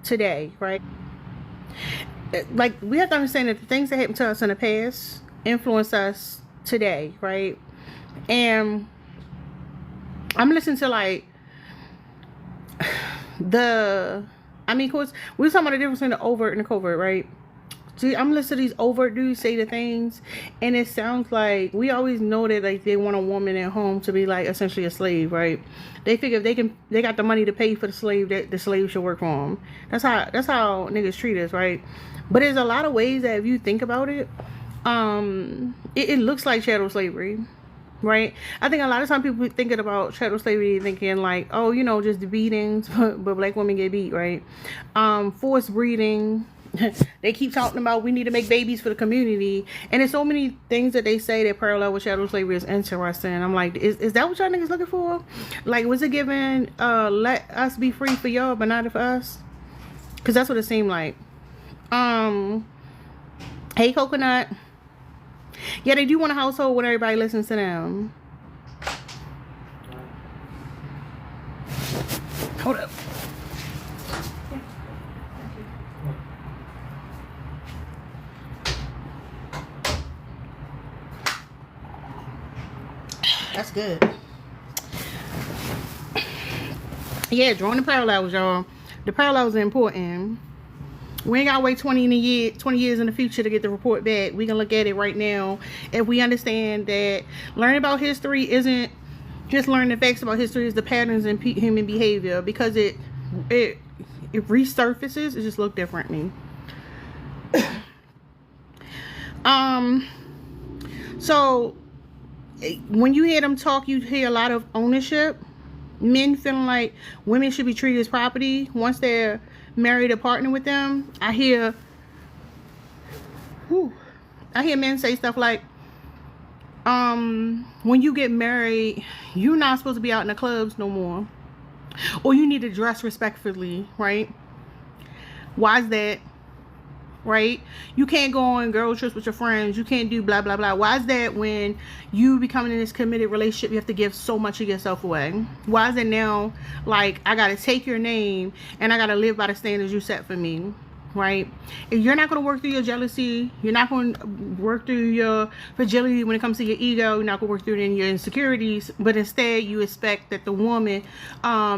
today, right? Like, we have to understand that the things that happened to us in the past influence us today, right? And I'm listening to like of course, we're talking about the difference between the overt and the covert, right? See, I'm listening to these overt dudes say the things, and it sounds like we always know that like they want a woman at home to be like essentially a slave, right? They figure if they got the money to pay for the slave, that the slave should work for them. That's how niggas treat us, right? But there's a lot of ways that if you think about it, it looks like chattel slavery, right? I think a lot of times people thinking about chattel slavery thinking like, oh, just the beatings, but black women get beat, right? Forced breeding. They keep talking about we need to make babies for the community, and there's so many things that they say that parallel with chattel slavery is interesting. I'm like, is that what y'all niggas looking for? Like, was it given let us be free for y'all but not for us? Because that's what it seemed like. Hey Coconut. Yeah, they do want a household when everybody listens to them. Hold up. That's good. Yeah, drawing the parallels, y'all. The parallels are important. We ain't gotta wait 20 years in the future to get the report back. We can look at it right now. If we understand that learning about history isn't just learning the facts about history, is the patterns in human behavior, because it resurfaces. It just look differently. So when you hear them talk, you hear a lot of ownership. Men feeling like women should be treated as property once they're married or partner with them. I hear men say stuff like, when you get married, you're not supposed to be out in the clubs no more, or you need to dress respectfully, right? Why is that? Right? You can't go on girl trips with your friends. You can't do blah blah blah. Why is that when you becoming in this committed relationship, you have to give so much of yourself away? Why is it now like I gotta take your name and I gotta live by the standards you set for me? Right? If you're not going to work through your jealousy, you're not going to work through your fragility when it comes to your ego, you're not going to work through it in your insecurities, but instead you expect that the woman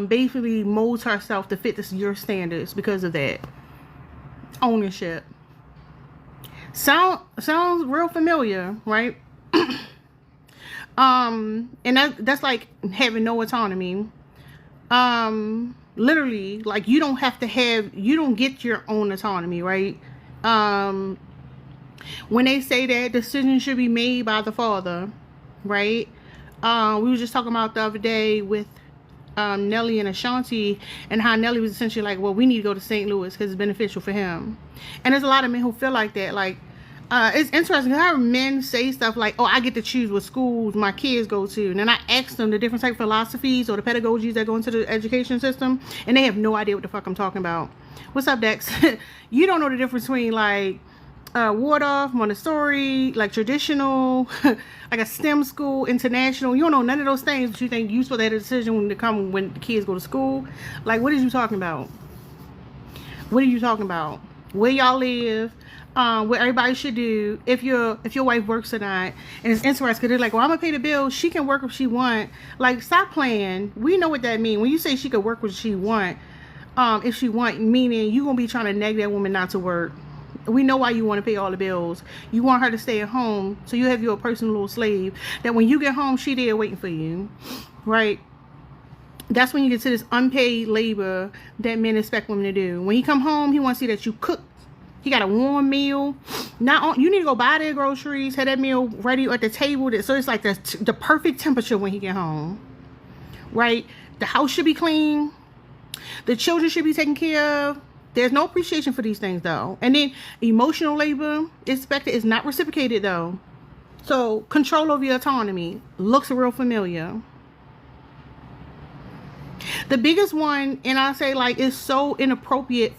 basically molds herself to fit your standards because of that. Ownership. Sounds real familiar, right? And that's like having no autonomy. Literally, like you don't get your own autonomy, right? When they say that decisions should be made by the father, right? We were just talking about the other day with Nelly and Ashanti, and how Nelly was essentially like, well, we need to go to St. Louis because it's beneficial for him. And there's a lot of men who feel like that. Like, it's interesting how men say stuff like, oh, I get to choose what schools my kids go to, and then I ask them the different type of philosophies or the pedagogies that go into the education system, and they have no idea what the fuck I'm talking about. What's up, Dex? You don't know the difference between like Waldorf, Montessori, like traditional, like a STEM school, international. You don't know none of those things, but you think you're supposed to have a decision when the kids go to school. Like, what are you talking about? What are you talking about? Where y'all live, what everybody should do, if your wife works or not. And it's interesting because they're like, well, I'm gonna pay the bill, she can work if she want. Like, stop playing. We know what that means. When you say she could work what she want, if she want, meaning you gonna be trying to nag that woman not to work. We know why you want to pay all the bills. You want her to stay at home, so you have your personal little slave that when you get home, she there waiting for you, right? That's when you get to this unpaid labor that men expect women to do. When he come home, he wants to see that you cook. He got a warm meal. You need to go buy their groceries, have that meal ready at the table. So it's like the perfect temperature when he get home, right? The house should be clean. The children should be taken care of. There's no appreciation for these things, though. And then emotional labor expected is not reciprocated, though. So control over your autonomy looks real familiar. The biggest one, and I say like, it's so inappropriate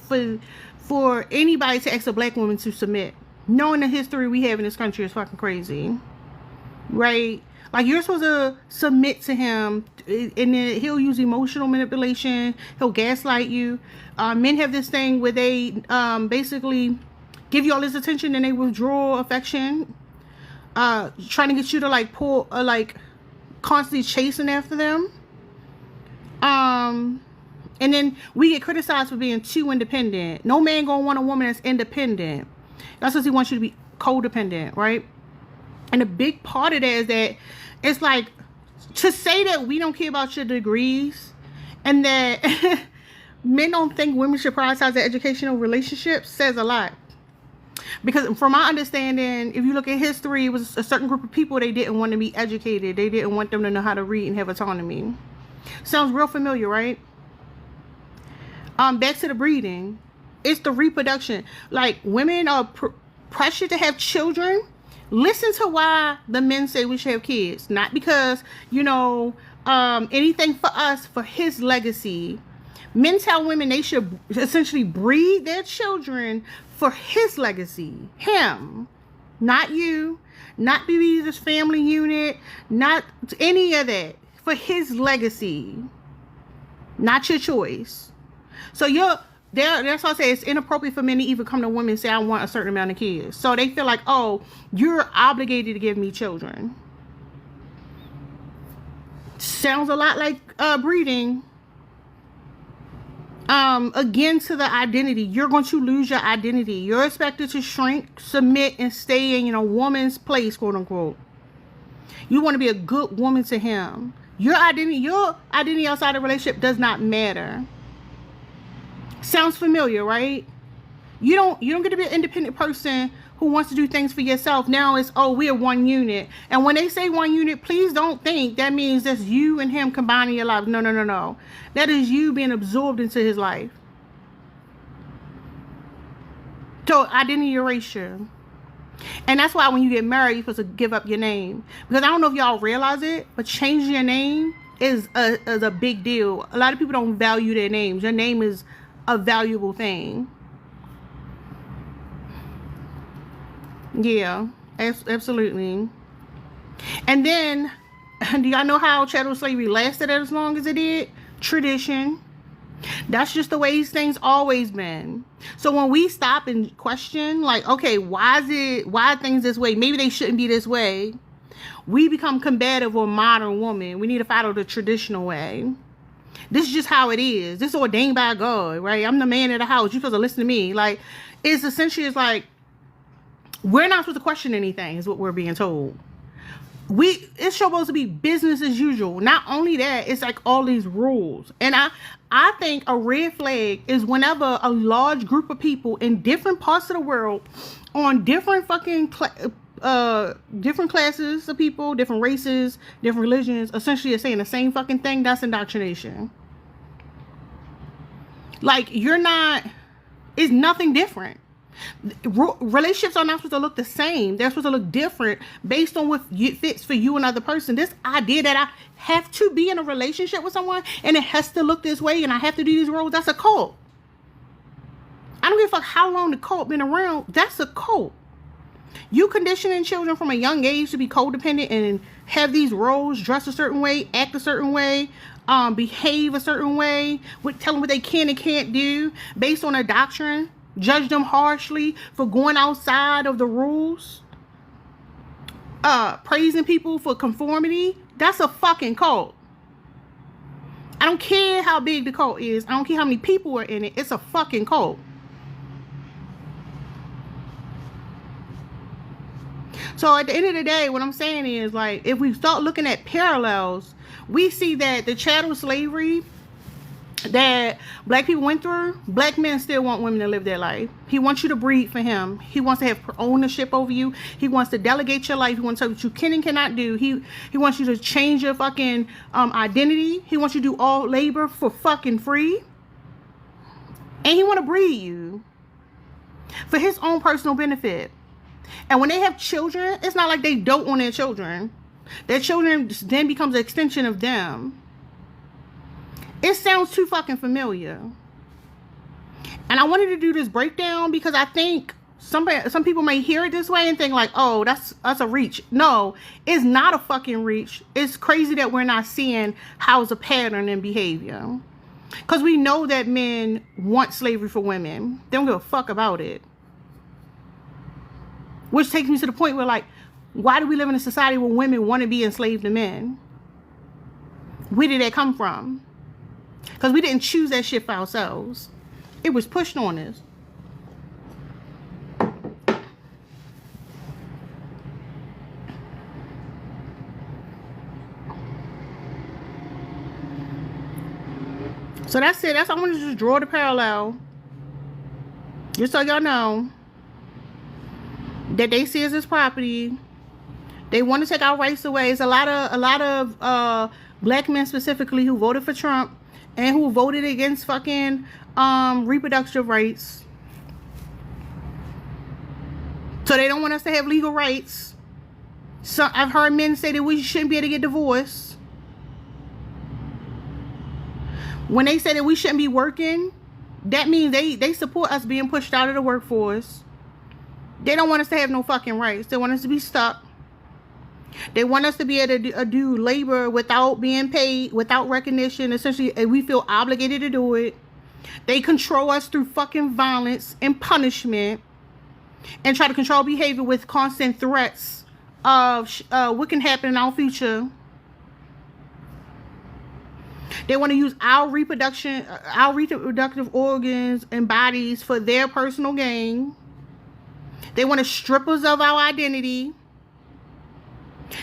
for anybody to ask a black woman to submit. Knowing the history we have in this country is fucking crazy, right? Like, you're supposed to submit to him, and then he'll use emotional manipulation. He'll gaslight you. Men have this thing where they basically give you all this attention and they withdraw affection, trying to get you to like pull, constantly chasing after them. And then we get criticized for being too independent. No man gonna want a woman that's independent. That's because he wants you to be codependent, right? And a big part of that is that it's like, to say that we don't care about your degrees and that men don't think women should prioritize their educational relationships says a lot. Because from my understanding, if you look at history, it was a certain group of people they didn't want to be educated. They didn't want them to know how to read and have autonomy. Sounds real familiar, right? Back to the breeding. It's the reproduction. Like, women are pressured to have children. Listen to why the men say we should have kids. Not because, anything for us, for his legacy. Men tell women they should essentially breed their children for his legacy. Him. Not you. Not be this family unit. Not any of that. For his legacy. Not your choice. So that's why I say it's inappropriate for men to even come to women and say, I want a certain amount of kids. So they feel like, oh, you're obligated to give me children. Sounds a lot like breeding. Again, to the identity. You're going to lose your identity. You're expected to shrink, submit, and stay in, woman's place, quote unquote. You want to be a good woman to him. Your identity outside the relationship does not matter. Sounds familiar, right? You don't get to be an independent person who wants to do things for yourself. Now it's, oh, we're one unit. And when they say one unit, please don't think that means that's you and him combining your life. No. That is you being absorbed into his life. So identity erasure. And that's why when you get married, you're supposed to give up your name. Because I don't know if y'all realize it, but changing your name is a big deal. A lot of people don't value their names. Your name is a valuable thing. Yeah, absolutely. And then, do y'all know how chattel slavery lasted as long as it did? Tradition. That's just the way these things always been. So when we stop and question, like, okay, why are things this way? Maybe they shouldn't be this way. We become combative or modern woman. We need to follow the traditional way. This is just how it is. This is ordained by God, right? I'm the man of the house. You're supposed to listen to me. Like, it's essentially, it's like, we're not supposed to question anything, is what we're being told. It's supposed to be business as usual. Not only that, it's like all these rules. And I think a red flag is whenever a large group of people in different parts of the world on different fucking different classes of people, different races, different religions, essentially are saying the same fucking thing. That's indoctrination. Like, it's nothing different. Relationships are not supposed to look the same. They're supposed to look different based on what fits for you and other person. This idea that I have to be in a relationship with someone and it has to look this way and I have to do these roles, that's a cult. I don't give a fuck how long the cult been around. That's a cult. You conditioning children from a young age to be codependent and have these roles, dress a certain way, act a certain way, behave a certain way, tell them what they can and can't do based on a doctrine. Judge them harshly for going outside of the rules. Praising people for conformity. That's a fucking cult. I don't care how big the cult is. I don't care how many people are in it. It's a fucking cult. So at the end of the day, what I'm saying is, like, if we start looking at parallels, we see that the chattel slavery that black people went through, black men still want women to live their life. He wants you to breed for him. He wants to have ownership over you. He wants to delegate your life. He wants to tell you what you can and cannot do. He wants you to change your fucking identity. He wants you to do all labor for fucking free. And he want to breed you for his own personal benefit. And when they have children, it's not like they don't want their children. Their children then becomes an extension of them. It sounds too fucking familiar. And I wanted to do this breakdown because I think some people may hear it this way and think like, oh, that's a reach. No, it's not a fucking reach. It's crazy that we're not seeing how it's a pattern in behavior. Because we know that men want slavery for women. They don't give a fuck about it. Which takes me to the point where, like, why do we live in a society where women want to be enslaved to men? Where did that come from? Because we didn't choose that shit for ourselves. It was pushed on us. So that's it. That's, I want to just draw the parallel. Just so y'all know that they see us as property. They want to take our rights away. It's a lot of black men specifically who voted for Trump and who voted against fucking reproductive rights. So they don't want us to have legal rights. So I've heard men say that we shouldn't be able to get divorced. When they say that we shouldn't be working, that means they support us being pushed out of the workforce. They don't want us to have no fucking rights. They want us to be stuck. They want us to be able to do labor without being paid, without recognition. Essentially, we feel obligated to do it. They control us through fucking violence and punishment, and try to control behavior with constant threats of what can happen in our future. They want to use our reproductive organs and bodies for their personal gain. They want to strip us of our identity.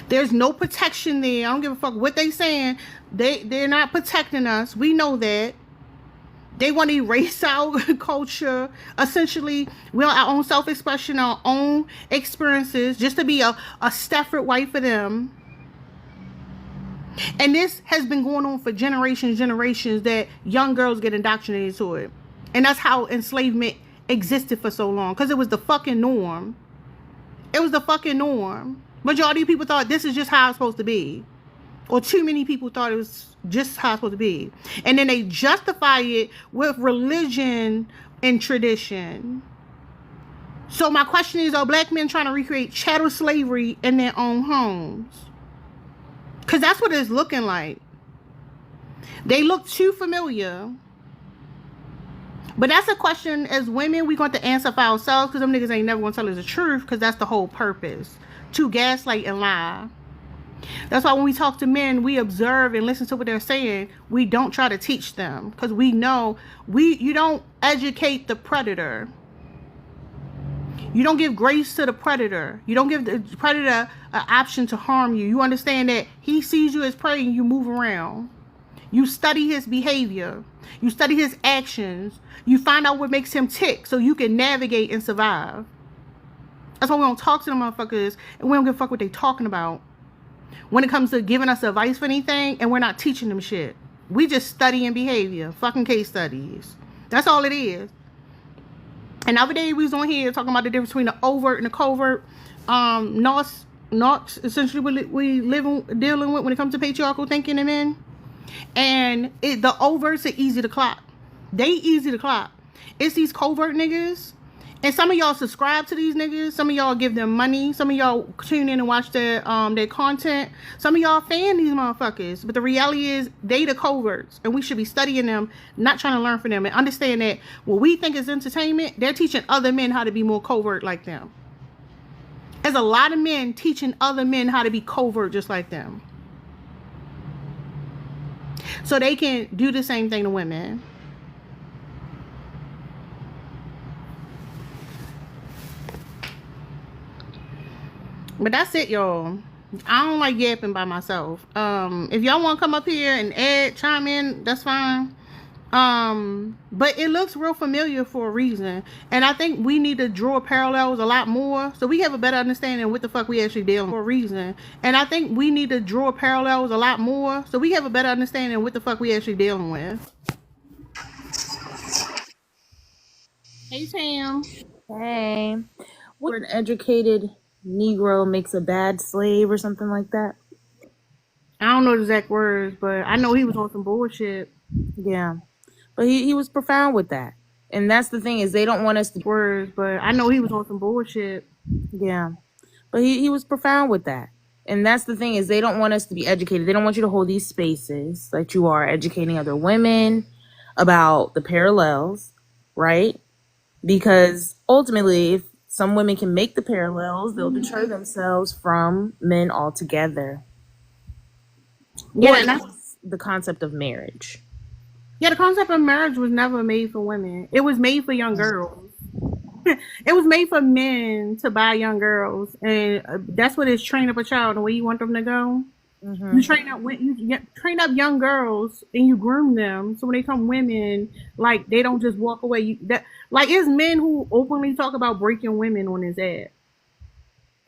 There's no protection there. I don't give a fuck what they saying. They're not protecting us. We know that. They want to erase our culture. Essentially, we want our own self-expression, our own experiences, just to be a Stepford wife for them. And this has been going on for generations, that young girls get indoctrinated to it. And that's how enslavement existed for so long. Because it was the fucking norm. It was the fucking norm. Majority of people thought this is just how it's supposed to be. Or too many people thought it was just how it's supposed to be. And then they justify it with religion and tradition. So my question is, are black men trying to recreate chattel slavery in their own homes? Because that's what it's looking like. They look too familiar. But that's a question as women we're going to answer for ourselves, because them niggas ain't never going to tell us the truth, because that's the whole purpose. To gaslight and lie. That's why when we talk to men, we observe and listen to what they're saying. We don't try to teach them, because we know you don't educate the predator. You don't give grace to the predator. You don't give the predator an option to harm you. You understand that he sees you as prey and you move around. You study his behavior. You study his actions. You find out what makes him tick so you can navigate and survive. That's why we don't talk to them motherfuckers, and we don't give a fuck what they talking about when it comes to giving us advice for anything, and we're not teaching them shit. We just studying behavior. Fucking case studies. That's all it is. And the other day we was on here talking about the difference between the overt and the covert. Narcs essentially we dealing with when it comes to patriarchal thinking in men. And the overts are easy to clock. They easy to clock. It's these covert niggas. And some of y'all subscribe to these niggas. Some of y'all give them money. Some of y'all tune in and watch their content. Some of y'all fan these motherfuckers. But the reality is they the coverts. And we should be studying them, not trying to learn from them. And understand that what we think is entertainment, they're teaching other men how to be more covert like them. There's a lot of men teaching other men how to be covert just like them. So they can do the same thing to women. But that's it, y'all. I don't like yapping by myself. If y'all want to come up here and chime in, that's fine. But it looks real familiar for a reason. And I think we need to draw parallels a lot more so we have a better understanding of what the fuck we actually dealing with for a reason. And I think we need to draw parallels a lot more so we have a better understanding of what the fuck we actually dealing with. Hey, Tam. Hey. What an educated Negro makes a bad slave or something like that? I don't know the exact words, but I know he was on some bullshit. Yeah. But he was profound with that. And that's the thing, is they don't want us to. Words, but I know he was on some bullshit. Yeah. But he was profound with that. And that's the thing, is they don't want us to be educated. They don't want you to hold these spaces that you are educating other women about the parallels, right? Because ultimately, if some women can make the parallels, they'll deter themselves from men altogether. Yeah, Or and that's the concept of marriage. Yeah, the concept of marriage was never made for women. It was made for young girls. It was made for men to buy young girls, and that's what is train up a child the way you want them to go. Mm-hmm. You train up young girls and you groom them so when they come women, like they don't just walk away. Like it's men who openly talk about breaking women on his ad.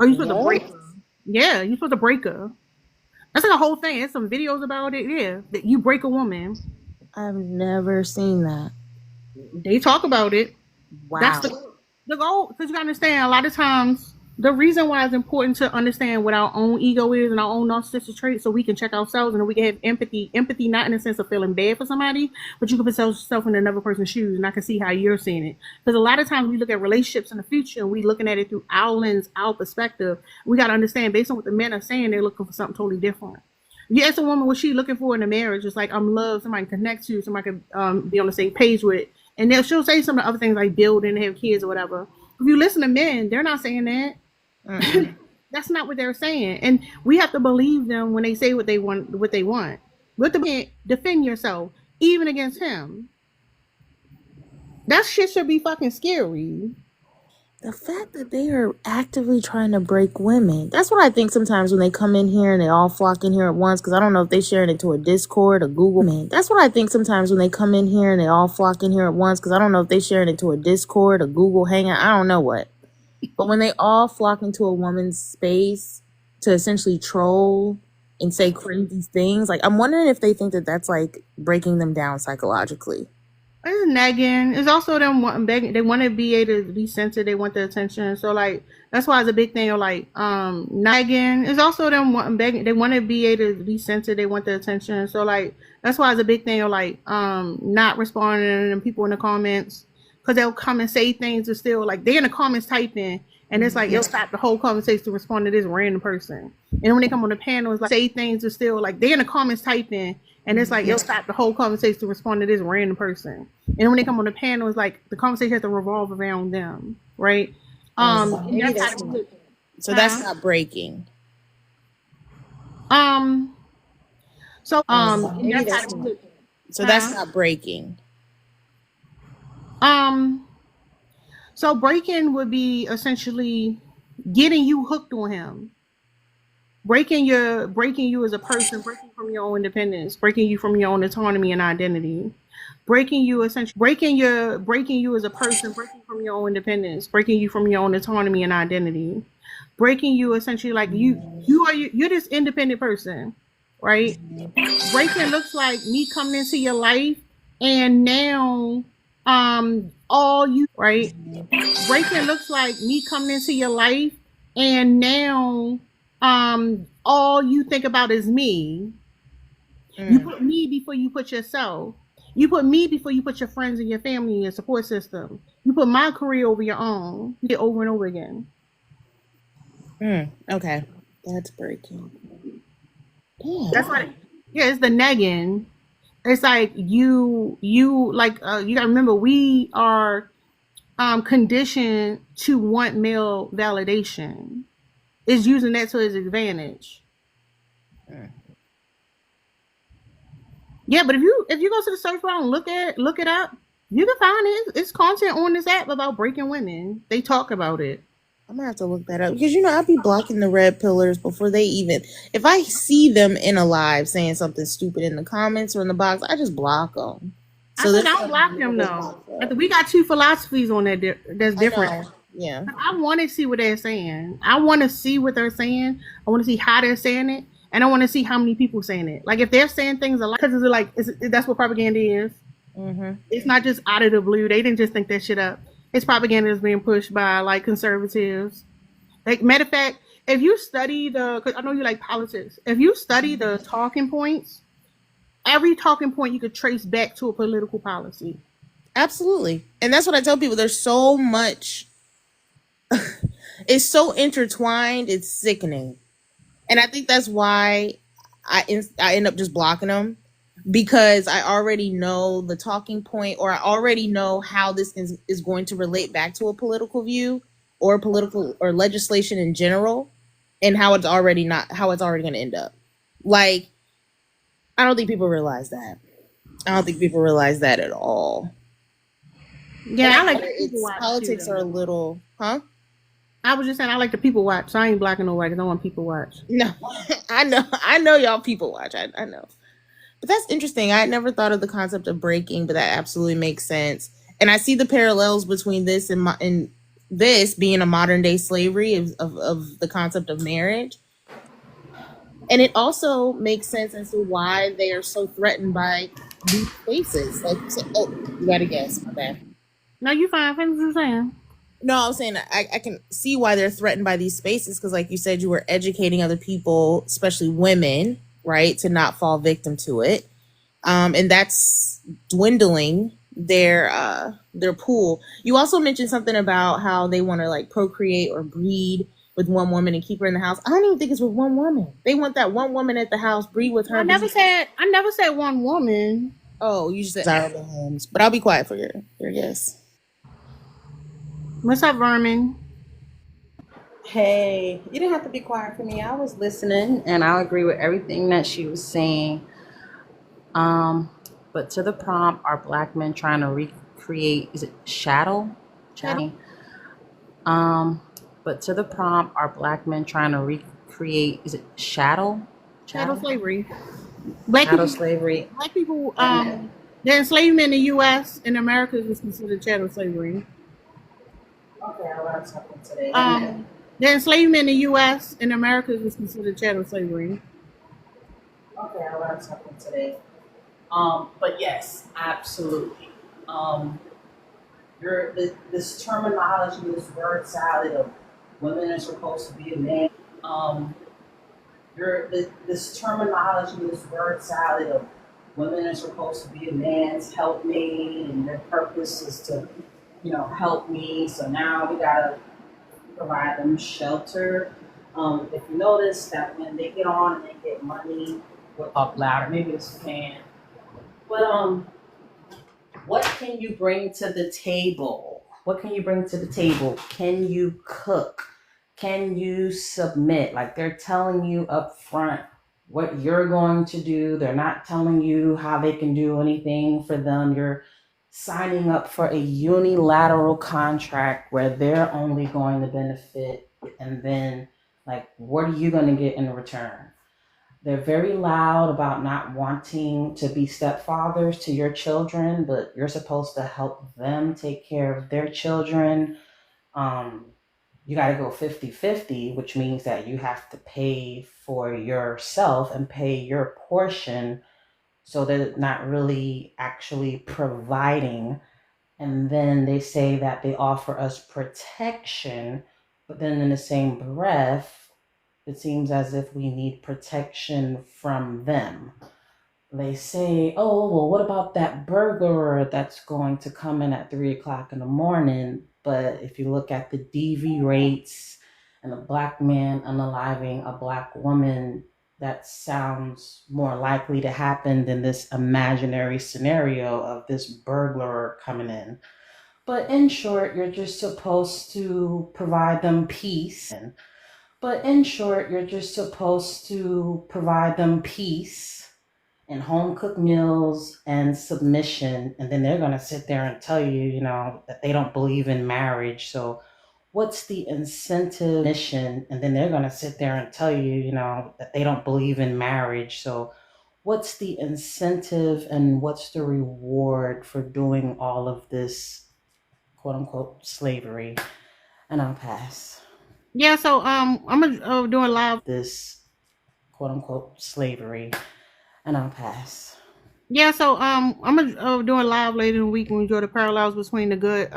Are you supposed to break her? Yeah, you're supposed to break her. That's like a whole thing. There's some videos about it. Yeah, that you break a woman. I've never seen that. They talk about it. Wow. That's the goal. Because you gotta understand, a lot of times the reason why it's important to understand what our own ego is and our own narcissistic traits, so we can check ourselves and we can have empathy. Empathy, not in the sense of feeling bad for somebody, but you can put yourself in another person's shoes, and I can see how you're seeing it. Because a lot of times we look at relationships in the future, and we looking at it through our lens, our perspective. We gotta understand, based on what the men are saying, they're looking for something totally different. You ask a woman what she looking for in a marriage, it's like I'm love, somebody can connect to, somebody can be on the same page with, and then she'll say some of the other things like build and have kids or whatever. If you listen to men, they're not saying that. That's not what they're saying, and we have to believe them when they say what they want. What they want. With the man, defend yourself, even against him. That shit should be fucking scary. The fact that they are actively trying to break women. That's what I think sometimes when they come in here and they all flock in here at once. Because I don't know if they share it into a Discord, a Google. That's what I think sometimes when they come in here and they all flock in here at once. Because I don't know if they share it into a Discord, a Google Hangout. I don't know what. But when they all flock into a woman's space to essentially troll and say crazy things, like I'm wondering if they think that that's like breaking them down psychologically. It's nagging. It's also them begging. They want to be able to be censored. They want the attention. So like that's why it's a big thing of like nagging. It's also them begging. They want to be able to be censored. They want the attention. So like that's why it's a big thing of like not responding to people in the comments, because they'll come and say things and still like they're in the comments typing, and it's like they'll stop the whole conversation to respond to this random person. And when they come on the panel, it's like say things and still like they're in the comments typing, and it's like they'll stop the whole conversation to respond to this random person. And when they come on the panel, it's like the conversation has to revolve around them, right? So that's not breaking. So that's not breaking. So breaking would be essentially getting you hooked on him. Breaking you as a person, breaking from your own independence, breaking you from your own autonomy and identity. Breaking you as a person, breaking from your own independence, breaking you from your own autonomy and identity. Breaking you essentially like you're this independent person, right? Breaking looks like me coming into your life and now all you right. Breaking looks like me coming into your life and now all you think about is me. You put me before you put yourself. You put me before you put your friends and your family and your support system. You put my career over your own. You get over and over again. Okay. That's breaking. Yeah. That's like it's the nagging. It's like you like you gotta remember we are conditioned to want male validation. Is using that to his advantage. Yeah, but if you go to the search bar and look it up, you can find it. It's content on this app about breaking women. They talk about it. I'm gonna have to look that up because I be blocking the red pillars before they even. If I see them in a live saying something stupid in the comments or in the box, I just block them. So I don't block them though. We got two philosophies on that that's different. Yeah. I want to see what they're saying. I want to see what they're saying. I want to see how they're saying it, and I want to see how many people saying it. Like if they're saying things a lot, because it's like that's what propaganda is. It's not just out of the blue. They didn't just think that shit up. It's propaganda that's being pushed by like conservatives. Like matter of fact, if you study because I know you like politics. If you study the talking points, every talking point you could trace back to a political policy. Absolutely. And that's what I tell people. There's so much, it's so intertwined, it's sickening. And I think that's why I end up just blocking them, because I already know the talking point, or I already know how this is going to relate back to a political view or political or legislation in general, and how it's already going to end up. Like, I don't think people realize that. I don't think people realize that at all. Yeah, I like the people It's watch too, politics are a though. little, huh? I was just saying I like the people watch, so I ain't blocking nobody because I want people watch. No, I know y'all people watch. I know. But that's interesting. I had never thought of the concept of breaking, but that absolutely makes sense. And I see the parallels between this and this being a modern day slavery of the concept of marriage. And it also makes sense as to why they are so threatened by these spaces. Like you said, oh, you got to guess. My bad. No, you fine. Finish what you're saying. No, I was saying I can see why they're threatened by these spaces, because, like you said, you were educating other people, especially women, right, to not fall victim to it. And that's dwindling their pool. You also mentioned something about how they want to like procreate or breed with one woman and keep her in the house. I don't even think it's with one woman. They want that one woman at the house, breed with her. I never said one woman. Oh, you just said desirable homes. But I'll be quiet for your guess. What's up, Vermin? Hey, you didn't have to be quiet for me. I was listening and I agree with everything that she was saying. But to the prompt, are black men trying to recreate, is it chattel? Chattel? But to the prompt, are black men trying to recreate, is it chattel? Chattel slavery. Chattel slavery. Black people, the enslavement in the U.S. and America is considered chattel slavery. Okay, I learned something today. The enslavement in the U.S. and America is considered chattel slavery. Okay, I learned something today. But yes, absolutely. This terminology, this word salad of women are supposed to be a man. This terminology, this word salad of women are supposed to be a man's helpmate, and their purpose is to, help me. So now we gotta provide them shelter. If you notice that when they get on and they get money, we'll talk louder. Maybe it's fan. But what can you bring to the table? What can you bring to the table? Can you cook? Can you submit? Like, they're telling you up front what you're going to do. They're not telling you how they can do anything for them. You're signing up for a unilateral contract where they're only going to benefit. And then, like, what are you going to get in return? They're very loud about not wanting to be stepfathers to your children, but you're supposed to help them take care of their children. You got to go 50-50, which means that you have to pay for yourself and pay your portion. So they're not really actually providing. And then they say that they offer us protection, but then in the same breath, it seems as if we need protection from them. They say, oh, well, what about that burglar that's going to come in at 3 o'clock in the morning? But if you look at the DV rates and a black man unaliving a black woman, that sounds more likely to happen than this imaginary scenario of this burglar coming in. But in short, you're just supposed to provide them peace. But in short, you're just supposed to provide them peace and home cooked meals and submission. And then they're going to sit there and tell you, that they don't believe in marriage. So what's the incentive mission? And then they're going to sit there and tell you, that they don't believe in marriage. So what's the incentive and what's the reward for doing all of this, quote unquote, slavery? And I'll pass. Yeah, so I'm gonna do a live. This, quote unquote, slavery. And I'll pass. Yeah, so I'm gonna do a live later in the week when we draw the parallels between the good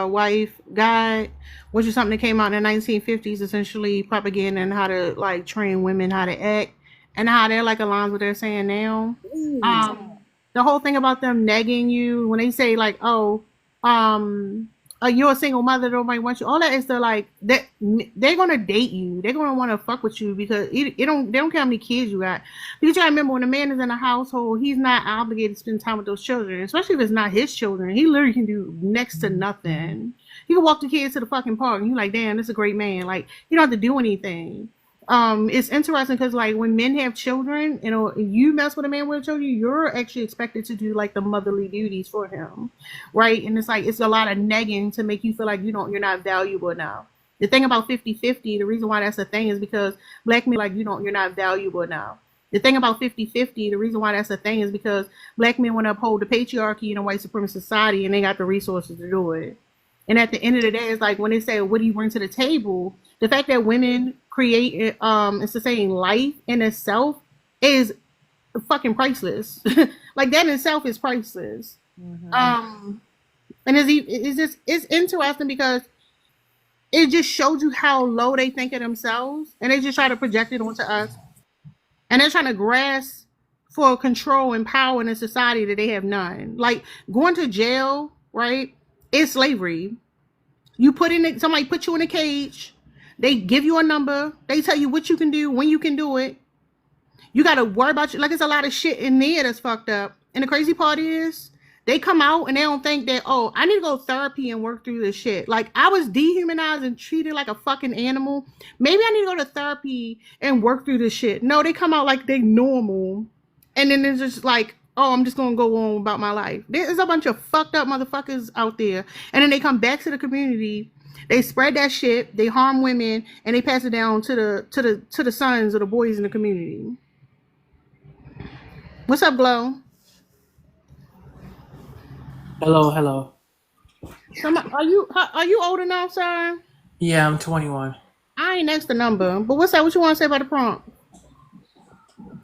wife guide, which is something that came out in the 1950s, essentially propaganda and how to like train women how to act and how they're like aligns with what they're saying now. the whole thing about them negging you when they say like, oh, you're a single mother, nobody wants you. All that is like that they're gonna date you. They're gonna want to fuck with you because they don't care how many kids you got. You gotta remember when a man is in a household, he's not obligated to spend time with those children, especially if it's not his children. He literally can do next to nothing. He can walk the kids to the fucking park, and you're like, damn, this is a great man. Like you don't have to do anything. It's interesting because like when men have children, you know, you mess with a man with children, you're actually expected to do like the motherly duties for him, right? And it's like it's a lot of negging to make you feel like you're not valuable now. The thing about 50-50, the reason why that's a thing is because black men like you're not valuable now. The thing about 50-50, the reason why that's a thing is because black men want to uphold the patriarchy in a white supremacist society and they got the resources to do it. And at the end of the day, it's like when they say, what do you bring to the table? The fact that women create, it's the saying, life in itself is fucking priceless. Like that in itself is priceless. And it's interesting because it just shows you how low they think of themselves and they just try to project it onto us. And they're trying to grasp for control and power in a society that they have none. Like going to jail, right? It's slavery. You put in it, somebody put you in a cage. They give you a number. They tell you what you can do, when you can do it. You got to worry about you. Like, there's a lot of shit in there that's fucked up. And the crazy part is, they come out and they don't think that, oh, I need to go to therapy and work through this shit. Like, I was dehumanized and treated like a fucking animal. Maybe I need to go to therapy and work through this shit. No, they come out like they normal. And then it's just like, oh, I'm just going to go on about my life. There's a bunch of fucked up motherfuckers out there. And then they come back to the community. They spread that shit. They harm women. And they pass it down to the sons or the boys in the community. What's up, Glow? Hello. Are you old enough, sir? Yeah, I'm 21. I ain't next the number. But what's up? What you want to say about the prompt?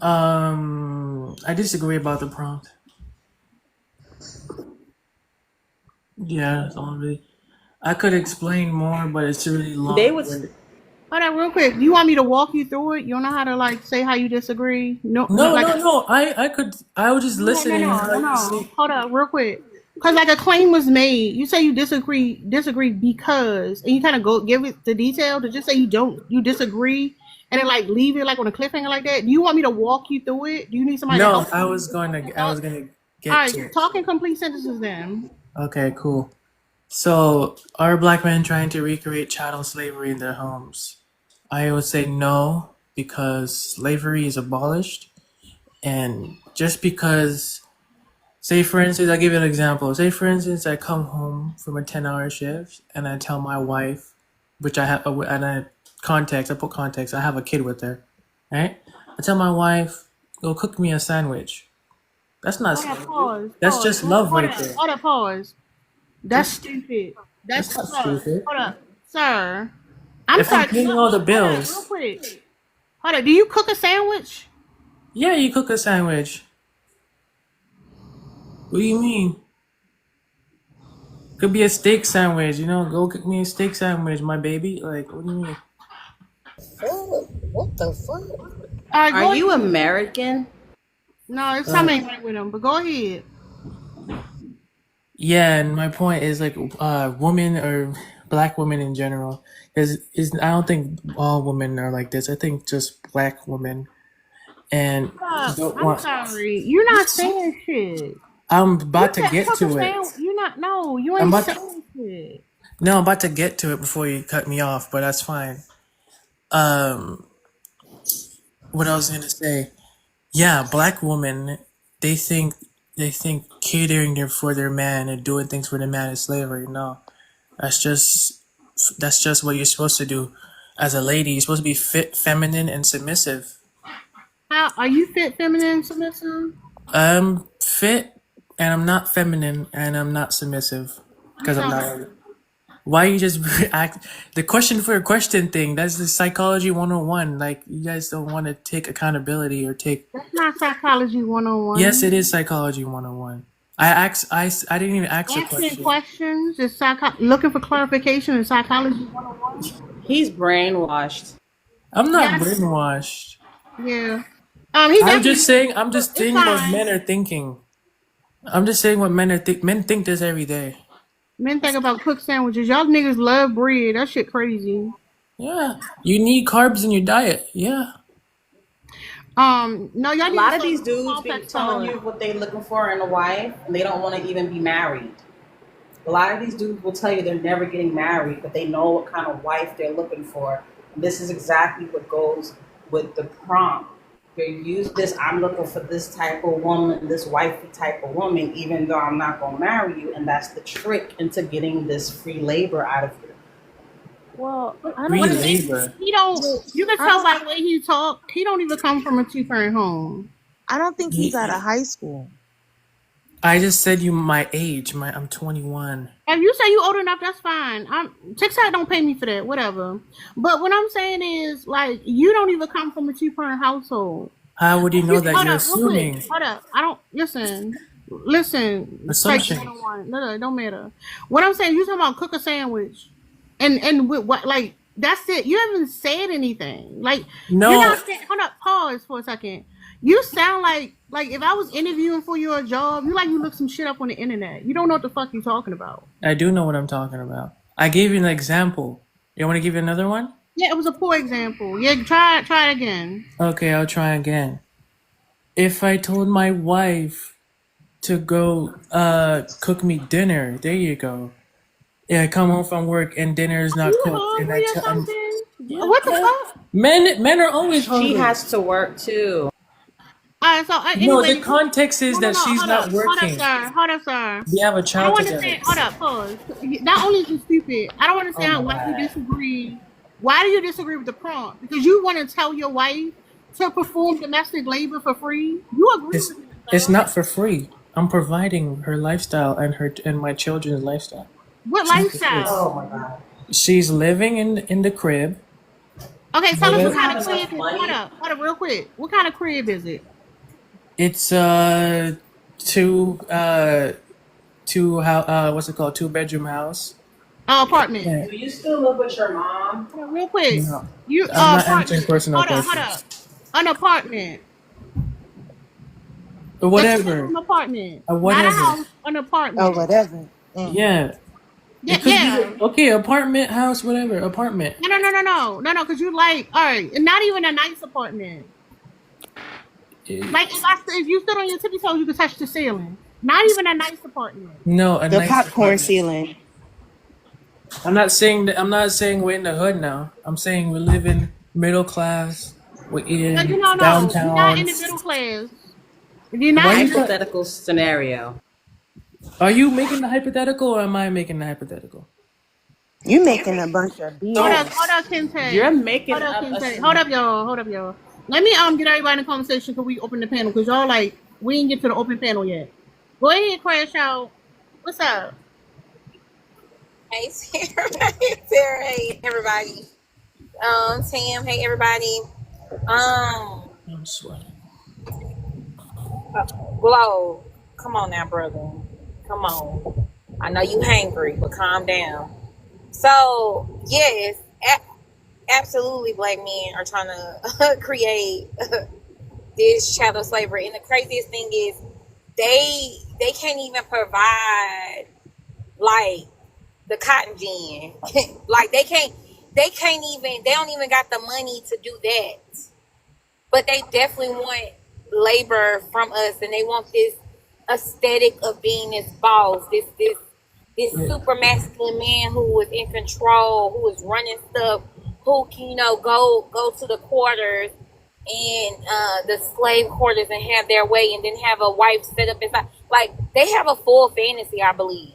I disagree about the prompt. Yeah, it's all really. I could explain more, but it's really long. They was Hold on, real quick. Do you want me to walk you through it? You don't know how to like say how you disagree? No. I could. I was just listening. No. Hold on, real quick. Because like a claim was made, you say you disagree because, and you kind of go give it the detail to just say you disagree, and then like leave it like on a cliffhanger like that. Do you want me to walk you through it? Do you need somebody? No, to help I was gonna get All to right, it. talk in complete sentences then. Okay, cool. So, are black men trying to recreate chattel slavery in their homes? I would say no, because slavery is abolished, and just because. Say for instance, I'll give you an example. Say for instance, I come home from a 10-hour shift and I tell my wife, which I have, and I put context, I have a kid with her, right? I tell my wife, go cook me a sandwich. That's not Hold on, slavery. That's just love right there. Hold on, pause. That's stupid. That's not stupid. Hold up, sir. I'm If I'm sorry. paying all the bills. Real quick. Hold on. Do you cook a sandwich? Yeah, you cook a sandwich. What do you mean? Could be a steak sandwich, go cook me a steak sandwich, my baby. Like, what do you mean? What the fuck? All right, Are you American? No, it's something right with him. But go ahead. Yeah, and my point is like, women or black women in general is I don't think all women are like this. I think just black women and don't I'm want. sorry. You're not saying shit. I'm about to You said get cook a to it. sandwich. You're not. No, you I'm ain't about to, saying shit. no, I'm about to get to it before you cut me off, but that's fine. Um, what I was gonna say, yeah, black women, they think catering for their man and doing things for their man is slavery. No, that's just what you're supposed to do. As a lady, you're supposed to be fit, feminine, and submissive. How are you fit, feminine, submissive? I'm fit, and I'm not feminine, and I'm not submissive because I'm not. Why you just act the question for a question thing? That's the psychology 101. Like, you guys don't want to take accountability or take. That's not psychology 101. Yes, it is psychology 101. I didn't even ask a Asking question. questions is looking for clarification in psychology 101. He's brainwashed. I'm not Yes. brainwashed. Yeah. I'm just saying what men are thinking. I'm just saying what men are think. Men think this every day. Men think about cooked sandwiches. Y'all niggas love bread. That shit crazy. Yeah, you need carbs in your diet. Yeah, No, y'all A need to lot of start these doing dudes be complex telling carbs. you what they're looking for in a wife, and they don't want to even be married. A lot of these dudes will tell you they're never getting married, but they know what kind of wife they're looking for. And this is exactly what goes with the prompt. They use this, I'm looking for this type of woman, this wifey type of woman, even though I'm not going to marry you. And that's the trick into getting this free labor out of you. Well, I free What don't I'm think. saying is, labor. he don't. Wait, You can I tell don't. by the way he talk. He don't even come from a two-parent home. I don't think he's out of high school. I just said you my age. I'm 21. If you say you old enough, that's fine. TikTok don't pay me for that, whatever. But what I'm saying is, like, you don't even come from a two-parent household. How would you know that? Hold You're up, real quick. assuming Hold up. I don't listen. Listen, strike assumptions. 101. No, it don't matter. What I'm saying, you talking about cook a sandwich, and with what, like, that's it. You haven't said anything. Like, you're not No, saying. Hold up, pause for a second. You sound like if I was interviewing for your job, you look some shit up on the internet. You don't know what the fuck you're talking about. I do know what I'm talking about. I gave you an example. You want to give you another one? Yeah, it was a poor example. Yeah, try it again. Okay, I'll try again. If I told my wife to go cook me dinner, there you go. Yeah, I come home from work and dinner is not You cooked, and hungry or I'm something? yeah, What the yeah. fuck? Men are always She hungry. has to work too. All right, so No, the anyway, context is no, that she's not hold up, working. sir, hold up, sir. We have a I don't child together. understand. Hold up, pause. Not only is you stupid, I don't Oh my understand why you god. disagree. Why do you disagree with the prompt? Because you want to tell your wife to perform domestic labor for free. You agree It's with me, it's sir? not for free. I'm providing her lifestyle and her and my children's lifestyle. What It's not for free. Oh lifestyle? my God. She's living in the crib. Okay, tell Do us you what Whatever. kind have of crib enough is. Hold money? up, real quick. What kind of crib is it? It's two how what's it called? 2 bedroom house. Apartment. Yeah. Do you still live with your mom? Hold up, real quick. No. You I'm not answering apartment. personal Hold questions. up. An apartment. Or A whatever. two-bedroom apartment, Or not a whatever. house. An Oh, apartment. whatever. Yeah. Yeah, It could be yeah. okay, apartment, house, whatever. Apartment. No. Because you like, all right, and not even a nice apartment. Eh, Like if you stood on your tippy toes, you could touch the ceiling. Not even a nice apartment. No, a The nice popcorn apartment. ceiling. I'm not saying we're in the hood now. I'm saying we live in middle class. We're No, in no. You're not downtown. in the middle class. You're Why not in you the got, Hypothetical scenario. are you making the hypothetical or am I making the hypothetical? You making a bunch of So hold BS. up, You're Kente. making up a Hold scenario. up, y'all. Let me get everybody in the conversation because we open the panel because y'all like we didn't get to the open panel yet. Go ahead, crash out. What's up? Hey Sarah, hey Sarah, hey everybody. Tam, hey everybody. I'm sweating. Glow, come on now, brother. Come on. I know you hangry, but calm down. So yes, absolutely, black men are trying to create this chattel slavery, and the craziest thing is they can't even provide like the cotton gin. Like they don't even got the money to do that. But they definitely want labor from us, and they want this aesthetic of being this boss, this Yeah. super masculine man who is in control, who is running stuff, who can, go to the quarters and the slave quarters and have their way, and then have a wife set up inside. Like they have a full fantasy, I believe,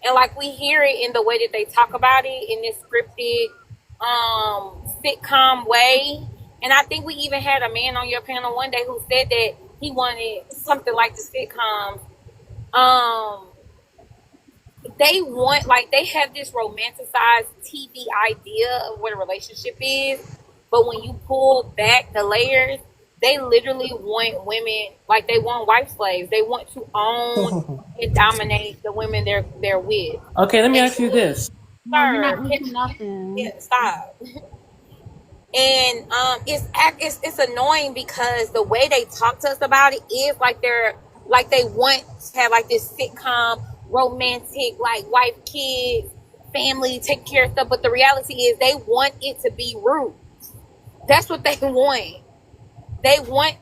and like we hear it in the way that they talk about it in this scripted sitcom way. And I think we even had a man on your panel one day who said that he wanted something like the sitcoms. Um, they have this romanticized TV idea of what a relationship is, but when you pull back the layers, they literally want women, like they want wife slaves. They want to own and dominate the women they're with. Okay, let me And ask you this. No, you're not sir, into nothing. yeah, stop. And it's annoying because the way they talk to us about it is like they're like they want to have like this sitcom, romantic, like wife, kids, family, take care of stuff. But the reality is they want it to be Roots. That's what they want. They want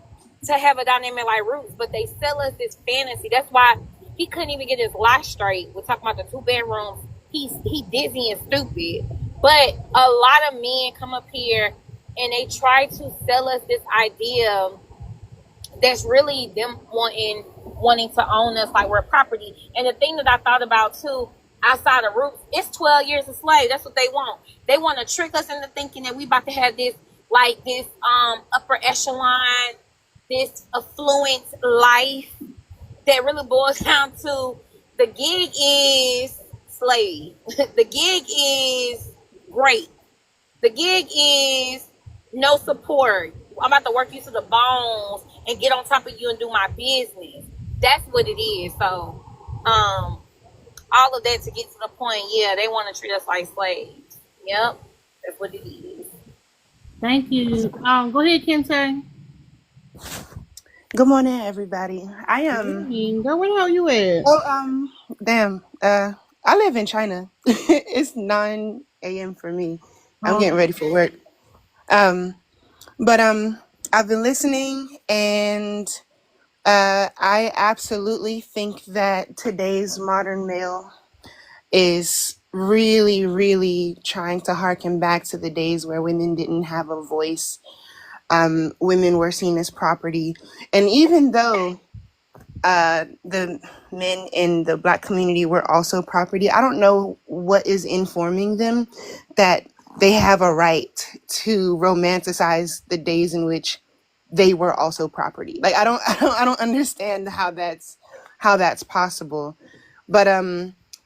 to have a dynamic like Roots, but they sell us this fantasy. That's why he couldn't even get his life straight. We're talking about the 2 bedrooms. He dizzy and stupid. But a lot of men come up here and they try to sell us this idea that's really them wanting to own us like we're property. And the thing that I thought about too, outside of Roots, it's 12 years a slave. That's what they want. They want to trick us into thinking that we about to have this like this upper echelon, this affluent life that really boils down to the gig is slave. The gig is great. The gig is no support. I'm about to work you to the bones and get on top of you and do my business. That's what it is. So, all of that to get to the point, yeah, they want to treat us like slaves. Yep, that's what it is. Thank you. Go ahead, Kente. Good morning, everybody. I am. Girl, where the hell you at? Damn. I live in China. It's 9 a.m. for me. I'm Oh, getting ready for work. But I've been listening, and I absolutely think that today's modern male is really, really trying to harken back to the days where women didn't have a voice. Women were seen as property, and even though the men in the Black community were also property, I don't know what is informing them that they have a right to romanticize the days in which they were also property. Like I don't understand how that's possible. But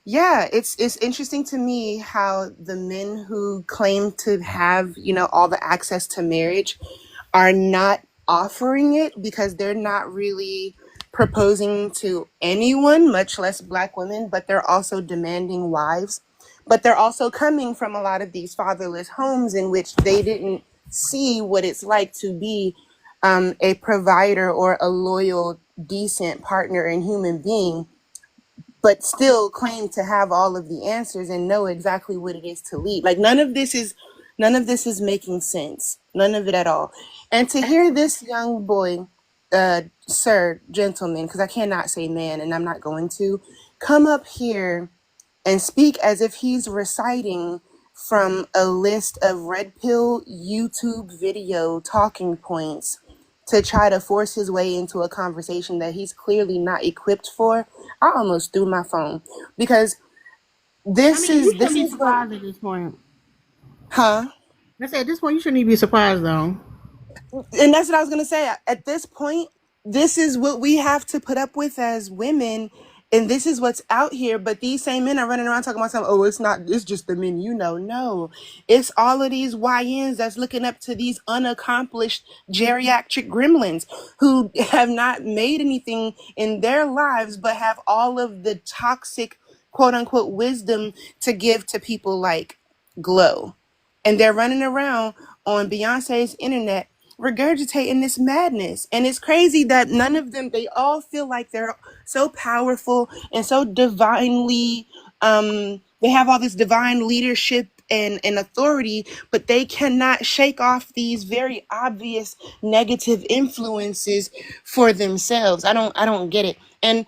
yeah, it's interesting to me how the men who claim to have, all the access to marriage are not offering it, because they're not really proposing to anyone, much less Black women, but they're also demanding wives. But they're also coming from a lot of these fatherless homes in which they didn't see what it's like to be a provider or a loyal, decent partner and human being, but still claim to have all of the answers and know exactly what it is to lead. Like none of this is making sense. None of it at all. And to hear this young boy, sir, gentleman, because I cannot say man and I'm not going to, come up here and speak as if he's reciting from a list of red pill YouTube video talking points to try to force his way into a conversation that he's clearly not equipped for. I almost threw my phone, because I this mean, is you this shouldn't be is what, surprised at this point. huh? I said at this point you shouldn't even be surprised though. And that's what I was going to say. At this point, this is what we have to put up with as women. And this is what's out here. But these same men are running around talking about something. Oh, it's not, it's just the men, No, it's all of these YNs that's looking up to these unaccomplished geriatric gremlins who have not made anything in their lives, but have all of the toxic, quote unquote, wisdom to give to people like Glow. And they're running around on Beyonce's internet regurgitating this madness. And it's crazy that none of them, they all feel like they're so powerful and so divinely, they have all this divine leadership and authority, but they cannot shake off these very obvious negative influences for themselves. I don't get it. And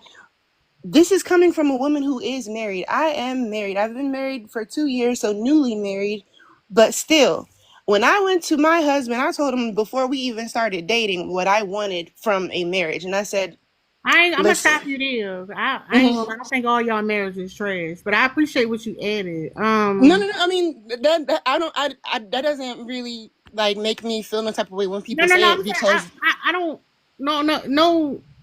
this is coming from a woman who is married. I am married. I've been married for 2 years, so newly married, but still. When I went to my husband, I told him before we even started dating what I wanted from a marriage. And I said, I'm gonna stop listen. you there. I ain't gonna Mhm. lie, I think all y'all marriage is trash. But I appreciate what you added. No. I mean, I don't, that doesn't really like make me feel no type of way when No, people no, no. say I'm it, saying because I don't.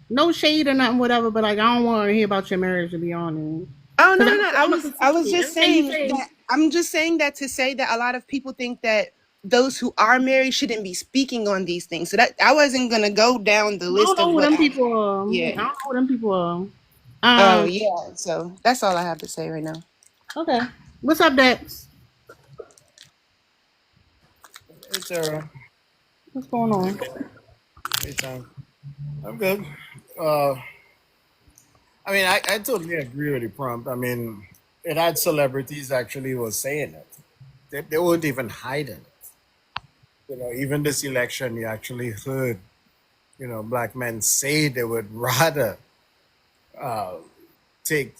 No shade or nothing, whatever. But like, I don't want to hear about your marriage, to be honest. oh no, Because no, no. I'm a I was just everything you saying say. that, I'm just saying that to say that a lot of people think that those who are married shouldn't be speaking on these things. So that I wasn't gonna go down the I don't list know of who what them I, people are. I yeah. don't know who them people are. Oh Um. yeah. So that's all I have to say right now. Okay. What's up, Dex? Hey Sarah, What's going on? hey Tom. I'm good. Uh, I mean, I totally agree with the prompt. I mean, it had celebrities actually was saying it. They weren't even hiding it. Even this election, you actually heard, black men say they would rather uh, take,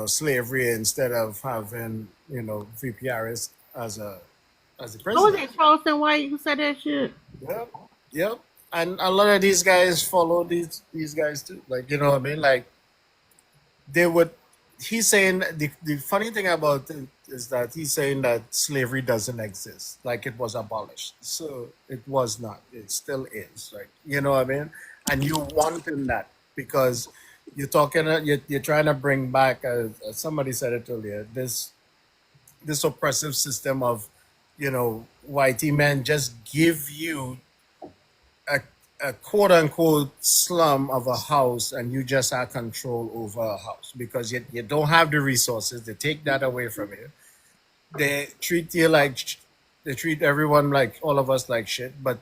slavery instead of having, VPR as a What was president. it, Charleston White who said that shit? Yep. Yep. And a lot of these guys follow these guys too. Like, you know what I mean? Like, they would he's saying the funny thing about it is that he's saying that slavery doesn't exist, like it was abolished. So it was not, it still is, like, you know what I mean. And you want in that because you're trying to bring back, as somebody said it earlier, this oppressive system of, whitey men just give you a, a quote unquote slum of a house, and you just have control over a house because you don't have the resources. They take that away from you. They treat you like they treat everyone, like all of us, like shit. But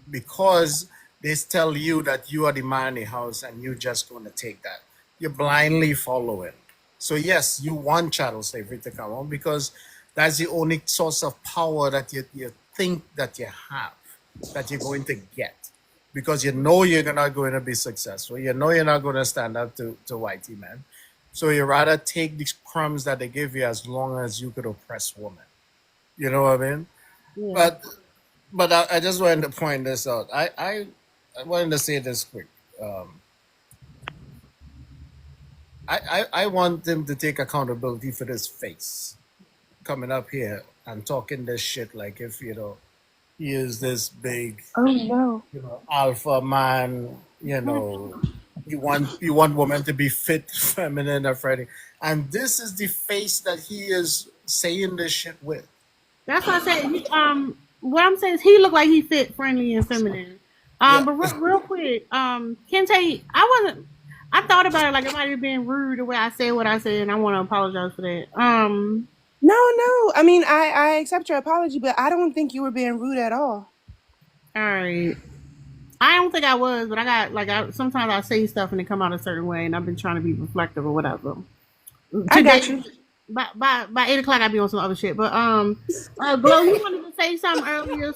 because they tell you that you are the man in the house and you're just going to take that, you're blindly following. So yes, you want chattel slavery to come on because that's the only source of power that you think that you have, that you're going to get, because you know you're not going to be successful. You know you're not going to stand up to whitey men. So you rather take these crumbs that they give you as long as you could oppress women. You know what I mean? Yeah. But I just wanted to point this out. I wanted to say this quick. Um, I want him to take accountability for this face coming up here and talking this shit like if he is this big, Oh no. alpha man. You want women to be fit, feminine, and Friday, and this is the face that he is saying this shit with. That's what I said. What I'm saying is he looked like he fit, friendly, and feminine. Yeah. But real quick, Kente, I wasn't. I thought about it like it might have been rude the way I said what I said, and I want to apologize for that. No. I mean, I accept your apology, but I don't think you were being rude at all. All right. I don't think I was, but I got like sometimes I say stuff and it come out a certain way, and I've been trying to be reflective or whatever. I got Today, you. by 8 o'clock, I'll be on some other shit. But Glow, you wanted to say something earlier?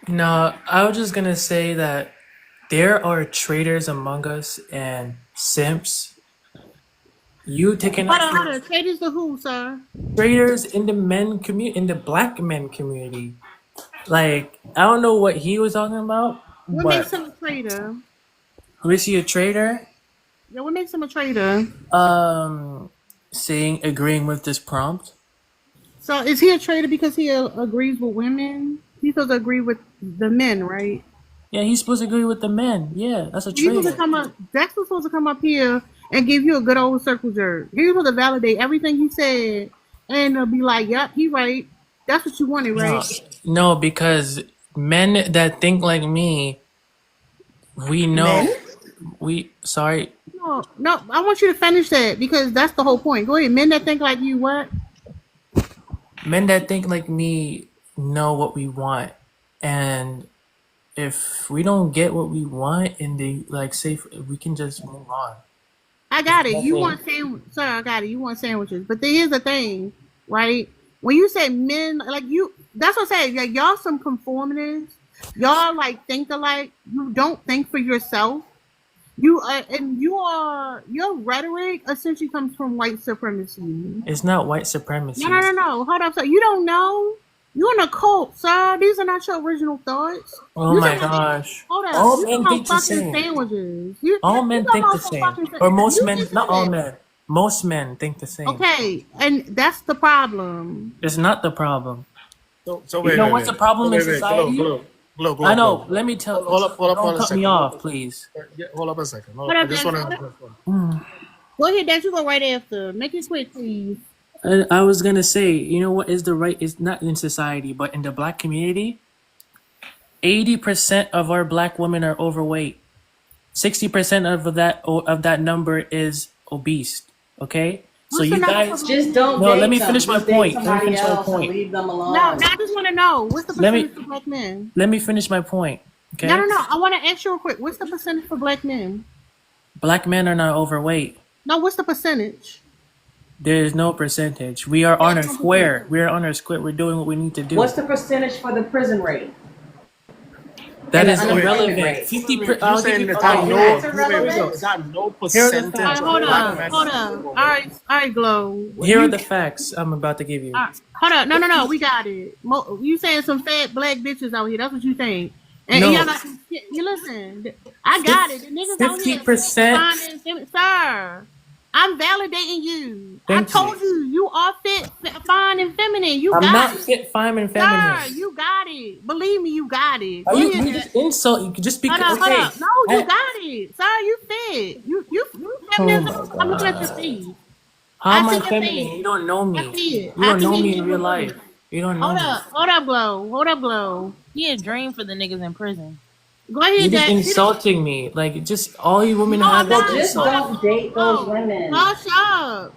No, I was just gonna say that there are traitors among us and simps. You taking up Hold for on. Traitors to who, sir? traitors in the in the black men community. Like, I don't know what he was talking about, What makes but him a traitor? who is he a traitor? Yeah, what makes him a traitor? Saying agreeing with this prompt. So is he a traitor because he agrees with women? He's supposed to agree with the men, right? Yeah, he's supposed to agree with the men. Yeah, that's a He's supposed to traitor. come up. Dexter's supposed to come up here and give you a good old circle jerk. He's supposed to validate everything you said and be like, "Yep, he right. That's what you wanted, No, right?" no, because men that think like me, we Men? know. Sorry, No. I want you to finish that because that's the whole point. Go ahead. Men that think like you, what? men that think like me know what we want, and if we don't get what we want, and they like say we can just move on. I It's got it. You nothing. want sir? I got it. You want sandwiches, but here's the thing, right? When you say men, like you, that's what I say. Like y'all, some conformists. Y'all like think alike. You don't think for yourself. You and your rhetoric essentially comes from white supremacy. It's not white No, supremacy. no, no, no. Hold up, sir. You don't know. You're in a cult, sir. These are not your original thoughts. Oh You my talking about gosh. hold up. All You talking men about think the fucking same. sandwiches. All You men talking think the about some same. fucking Or most you men, listen not to all that. men. Most men think the same. Okay, and that's the problem. It's not the problem. So You wait, know wait, what's the wait. problem in Wait, glow, society? glow, glow, I glow, glow, know. glow. Let me tell. Hold up Don't on a cut me second. off, please. Yeah, hold up a second. What I up, just Dex? want to. Go ahead, Dex. You go right after. Make it quick, please. I was gonna say, you know what is the right? It's not in society, but in the black community, 80% of our black women are overweight. 60% of that number is obese. Okay, so What's the you number for guys, black Just men? don't no. Let date me them. finish my Just date point. Let me somebody finish my else and point. leave them No, alone. I just want to know what's the Let me percentage for black men. let me finish my point. No, Okay. no, no. I want to ask you real quick. What's the percentage for black men? Black men are not overweight. No, what's the percentage? There is no percentage. We are on a square. We are on a square. We're doing what we need to What's do. the percentage for the prison rate That and the is unemployment irrelevant. rate? 50. You I'll give saying you. that Okay, Oh, here. that's here we go. irrelevant? Is that no Here are the percentage All right, facts. of hold black up, men hold are up. overweight? All right, Glow. Here are the facts I'm about to give you. Hold up. No, we got it. You saying some fat black bitches out here? That's what you think? And y'all No, like, you listen. I got it. The niggas out here, fat, 50%. fine, and sir. I'm validating you. I Thank you. told you are fit, fine, and feminine. You I'm got not it, fit, fine, and sir. feminine. You got it. Believe me, you got it. Are Go you? ahead, You Dad. just insult. You just Hold because. up, hold Okay. up. No, you got it, sir. You fit. You Oh feminine. my I'm looking at your god. face. How I am see I your feminine? face. You don't know I me. see it. You I don't can know see me it in in real your face. life. You don't know me. Hold up, Glow. He a dream for the niggas in prison. Go You're ahead, just Dad. insulting me. Like just all you women No, I'm have is Well, not. just Hold insult. up, don't date those Glow. women. Hush up.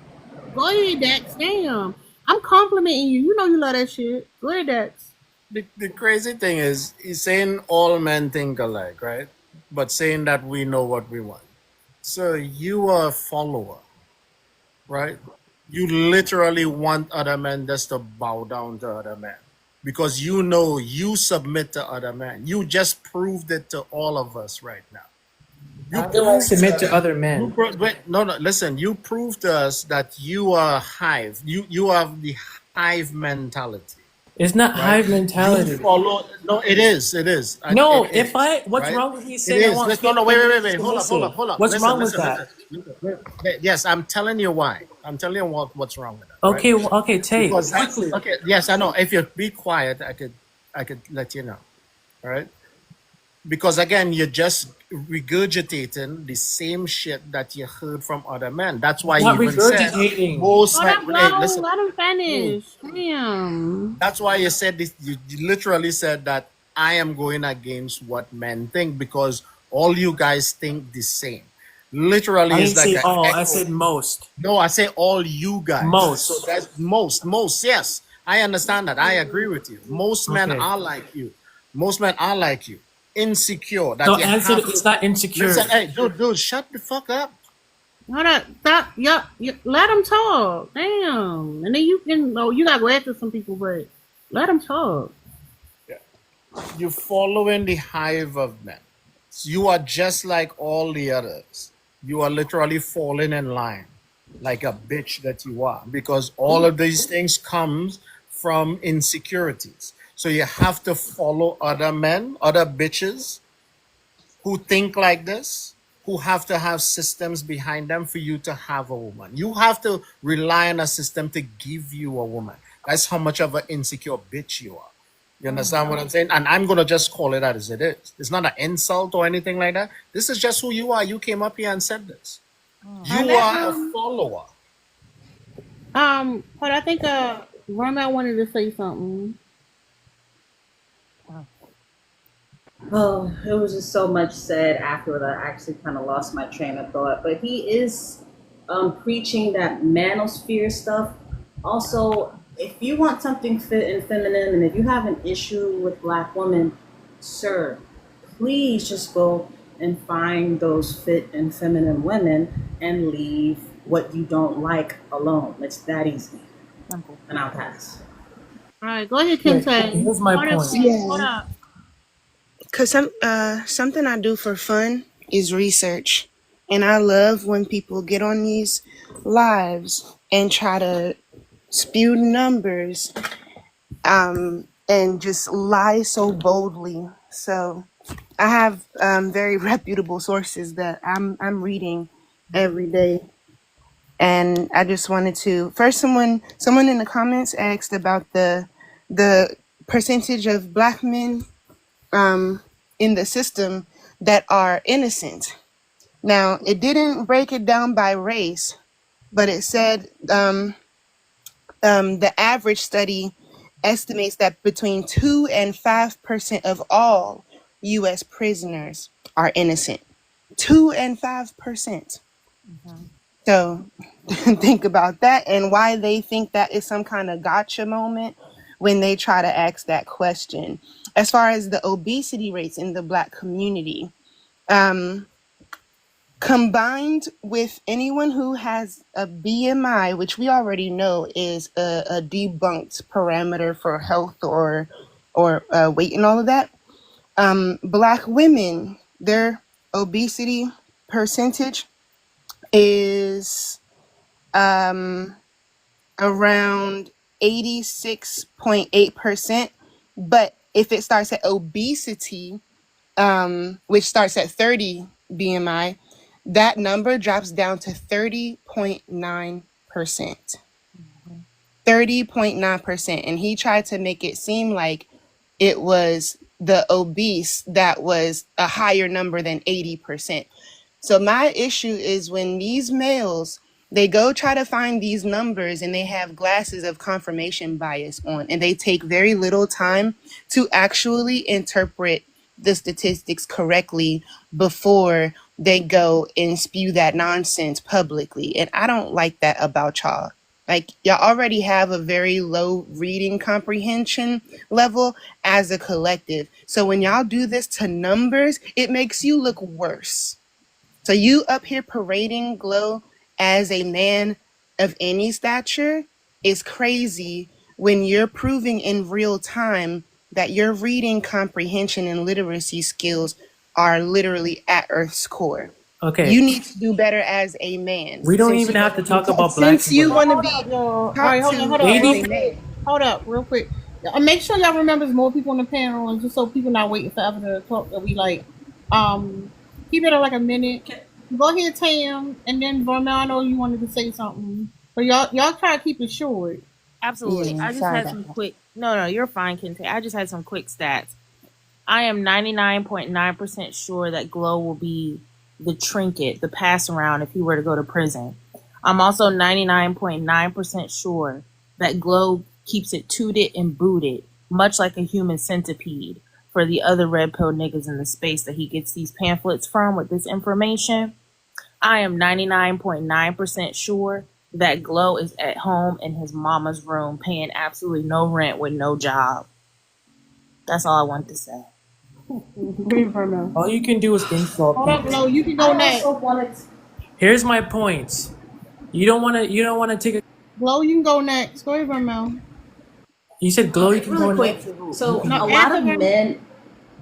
Go ahead, Dex. Damn. I'm complimenting you. You know you love that shit. Go ahead, Dex. The crazy thing is, he's saying all men think alike, right? But saying that we know what we want. So you are a follower, right? You literally want other men just to bow down to other men because you know you submit to other men. You just proved it to all of us right now. You How do I proved to submit to us. other men? Wait, no, no. Listen, you proved to us that you are a hive. You have the hive mentality, It's not right? hive You mentality. follow. No, it is. It is. No, It if is. what's Right. wrong with me It saying I is. want Let's no, fit, no. feminine, Wait. submissive? Hold up. What's wrong with Listen. that? Yes, I'm telling you why. I'm telling you what's wrong with that. Right. Okay, okay, Tay, Because that's quickly. okay. Yes, I know. If you be quiet, I could let you know. All right. Because again, you're just regurgitating the same shit that you heard from other men. That's why Not you even said regurgitating. most Hold men. up, Hey, Glow. listen. Let him Hmm. finish. Damn. That's why you said this. You literally said that I am going against what men think because all you guys think the same. I Literally, it's didn't like say an all. I echo. said most. No, I say all you guys. So Most. that's most. Yes, I understand that. I agree with you. Most men Okay. are like you. Most men are like you. Insecure So that you answer. have It's to not listen. insecure. Hey, dude, shut the fuck up. Hold up. Stop. Yup. Let him talk. Damn. And then you can. Oh, you gotta go after some people, but let him talk. You're following the hive of men. You are just like all the others. You are literally falling in line like a bitch that you are because all of these things comes from insecurities. So you have to follow other men, other bitches who think like this, who have to have systems behind them for you to have a woman. You have to rely on a system to give you a woman. That's how much of an insecure bitch you are. You understand what I'm saying? And I'm gonna just call it out as it is. It's not an insult or anything like that. This is just who you are. You came up here and said this. Alright, You are a follower. but I think Roma wanted to say something. Oh, it was just so much said afterward that I actually kind of lost my train of thought. But he is preaching that manosphere stuff. Also, if you want something fit and feminine, and if you have an issue with black women, sir, please just go and find those fit and feminine women and leave what you don't like alone. It's that easy. Simple. And I'll pass. All right, go ahead, Kim Tay. Here's my Hold up, point. Kim. Hold up. Cause something I do for fun is research, and I love when people get on these lives and try to spew numbers, and just lie so boldly. So I have very reputable sources that I'm reading every day, and I just wanted to first someone in the comments asked about the percentage of black men in the system that are innocent. Now, it didn't break it down by race, but it said the average study estimates that between 2 and 5% of all U.S. prisoners are innocent. 2 and 5%. So think about that and why they think that is some kind of gotcha moment when they try to ask that question. As far as the obesity rates in the black community, um, combined with anyone who has a BMI, which we already know is a debunked parameter for health or weight and all of that. Black women, their obesity percentage is around 86.8%. But if it starts at obesity, which starts at 30 BMI, that number drops down to 30.9%. 30.9%. And he tried to make it seem like it was the obese that was a higher number than 80%. So my issue is when these males, they go try to find these numbers and they have glasses of confirmation bias on, and they take very little time to actually interpret the statistics correctly before they go and spew that nonsense publicly. And I don't like that about y'all. Like, y'all already have a very low reading comprehension level as a collective. So when y'all do this to numbers, it makes you look worse. So you up here parading Glow as a man of any stature is crazy when you're proving in real time that your reading comprehension and literacy skills are literally at Earth's core. Okay, You need to do better as a man. we don't even have to talk about black Since you people. want to Hold be up, y'all. All right, talked hold to on, hold as up, real a 80. quick. man. Hold up, real quick. Make sure y'all remember there's more people on the panel, and just so people not waiting forever to talk. That we like, keep it at like a minute. Go ahead, Tam, and then Vermel. I know you wanted to say something, but y'all try to keep it short. Absolutely. Yeah, I just sorry had about some that. quick. No, you're fine, Kente. I just had some quick stats. I am 99.9% sure that Glow will be the trinket, the pass around if he were to go to prison. I'm also 99.9% sure that Glow keeps it tooted and booted, much like a human centipede, for the other red pill niggas in the space that he gets these pamphlets from with this information. I am 99.9% sure that Glow is at home in his mama's room paying absolutely no rent with no job. That's all I want to say. Go ahead, Vermel. All you can do is insult Hold up, people. Glow. You can go I next. also wanted to, Here's my points. You don't want to. You don't want to take a. Glow, you can go next. Go ahead, Vermel. You said glow. You okay, can really go quick. next. So No, a lot after of Vermel. men,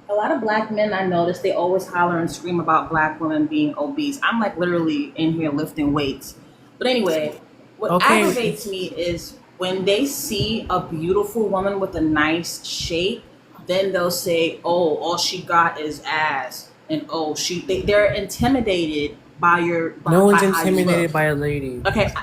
a lot of black men I notice, they always holler and scream about black women being obese. I'm like literally in here lifting weights. But anyway, what Okay. aggravates me is when they see a beautiful woman with a nice shape, then they'll say, "Oh, all she got is ass," and "Oh, they're intimidated by No by one's how you look." intimidated by a lady. Okay,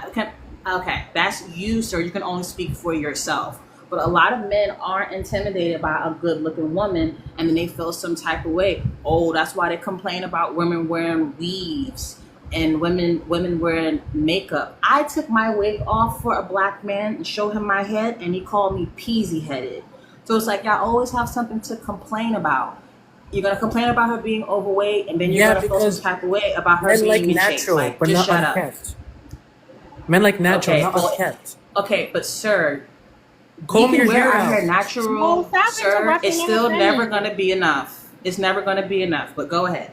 that's you, sir. You can only speak for yourself. But a lot of men aren't intimidated by a good looking woman, and then they feel some type of way. Oh, that's why they complain about women wearing weaves and women wearing makeup. I took my wig off for a black man and showed him my head, and he called me peasy headed. So it's like y'all always have something to complain about. You're gonna complain about her being overweight, and then you're Yeah, gonna feel some because type of way about her men like being in shape. natural, Like, but just not shut up. unkept. Men like natural, Okay, not well, unkept. okay, but sir, we Comb can your wear hair our hair out. No, natural, stop sir. It's interrupting in still the never sentence. gonna be enough. It's never gonna be enough. But go ahead.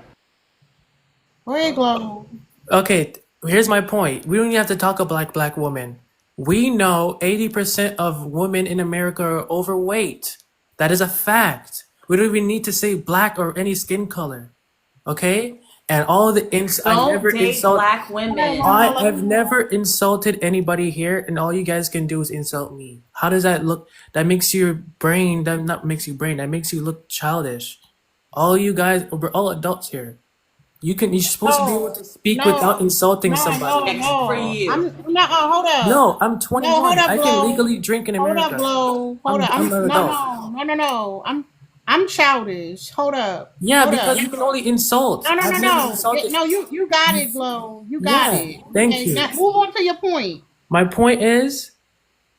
Go ahead, Glow. Okay, here's my point. We don't even have to talk about black women. We know 80% of women in America are overweight. That is a fact. We don't even need to say black or any skin color. Okay? And all the I Don't never date insult. black Hold on, women. Vermel. Let I've me never insulted anybody here, and all you guys can do is insult me. How does that look? That makes your brain. That not makes you brain. That makes you look childish. All you guys, we're all adults here. You're supposed to be able to speak without no, insulting no, somebody. no, Except for no. you. Hold up. No, I'm No, hold 21. up, I can Glow. legally drink in Hold up, America. Glow. Hold up. I'm an No, adult. no, no, no, no. I'm childish. Hold up. Yeah, Hold up. because you can only insult. No, no, no, I've never no. insulted. No, you got it, Glow. You got Yeah, it. thank Okay, you. now move on to your point. My point is,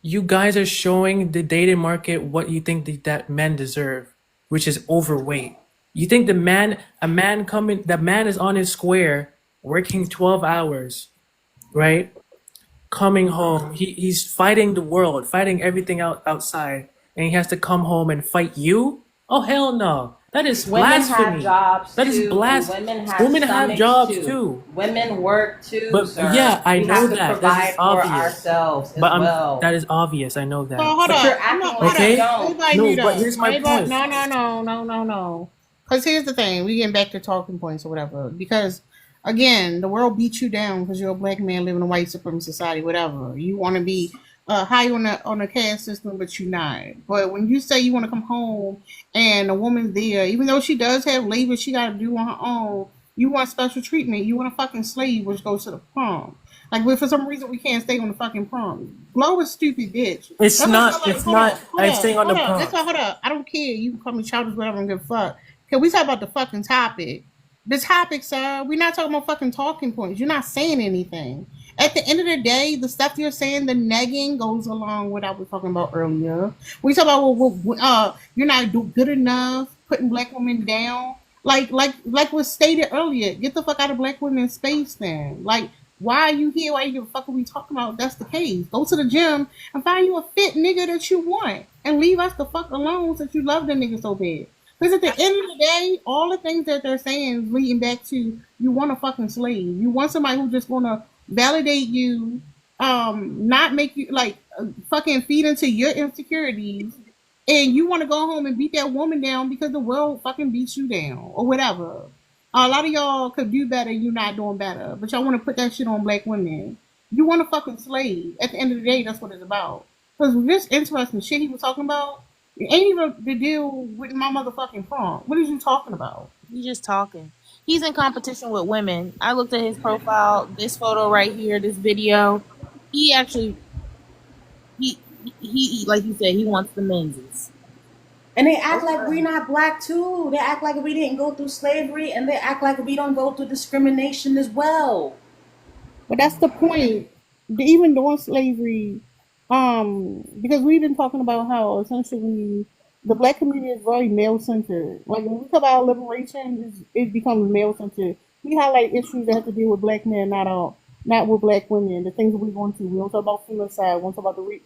you guys are showing the dating market what you think that men deserve, which is overweight. You think the man is on his square working 12 hours, right? Coming home, he's fighting the world, fighting everything outside, and he has to come home and fight you? Oh hell no! That is Women have blasphemy. jobs That is too, and women have Women have stomachs jobs too. too. Women work too, But sir. yeah, I We know have to that. That is provide for obvious. ourselves as But well. that is obvious. I know So that. hold But you're up. I'm acting not hold like we up. Okay? don't. Everybody No, mute but up. here's my Everybody point. no. Because here's the thing. We getting back to talking points or whatever. Because again, the world beats you down because you're a black man living in a white supremacist society, whatever. You want to be high on the caste system, but you're not. But when you say you want to come home and a woman's there, even though she does have labor she got to do on her own, you want special treatment. You want a fucking slave, which goes to the prom. Like, but for some reason we can't stay on the fucking prom. Blow a stupid bitch. It's That's why I not. feel like, It's not. I'm staying on the That's prompt. why, hold up. I don't care. You can call me childish, whatever, I don't give a fuck. Can we talk about the fucking topic? The topic, sir. We're not talking about fucking talking points. You're not saying anything. At the end of the day, the stuff you're saying, the negging goes along with what I was talking about earlier. We talk about you're not good enough, putting black women down. Like was stated earlier, get the fuck out of black women's space then. Like, why are you here? Why you give a fuck what we talking about? If that's the case. Go to the gym and find you a fit nigga that you want. And leave us the fuck alone since you love the nigga so bad. Because at the end of the day, all the things that they're saying is leading back to you want a fucking slave. You want somebody who's just gonna validate you, not make you like fucking feed into your insecurities, and you want to go home and beat that woman down because the world fucking beats you down or whatever. A lot of y'all could do better. You're not doing better, but y'all want to put that shit on black women. You want a fucking slave. At the end of the day, that's what it's about. Because this interesting shit he was talking about, it ain't even the deal with my motherfucking phone. What is you talking about? He's just talking. He's in competition with women. I looked at his profile, this photo right here, this video. He actually, he like you said, he wants the menses. And they act like we're not black too. They act like we didn't go through slavery, and they act like we don't go through discrimination as well. But that's the point. Even during slavery, because we've been talking about how essentially the black community is very male centered. Like when we talk about liberation, it becomes male centered. We highlight issues that have to deal with black men, not with black women. The things that we're going through. We don't talk about femicide. We don't talk about the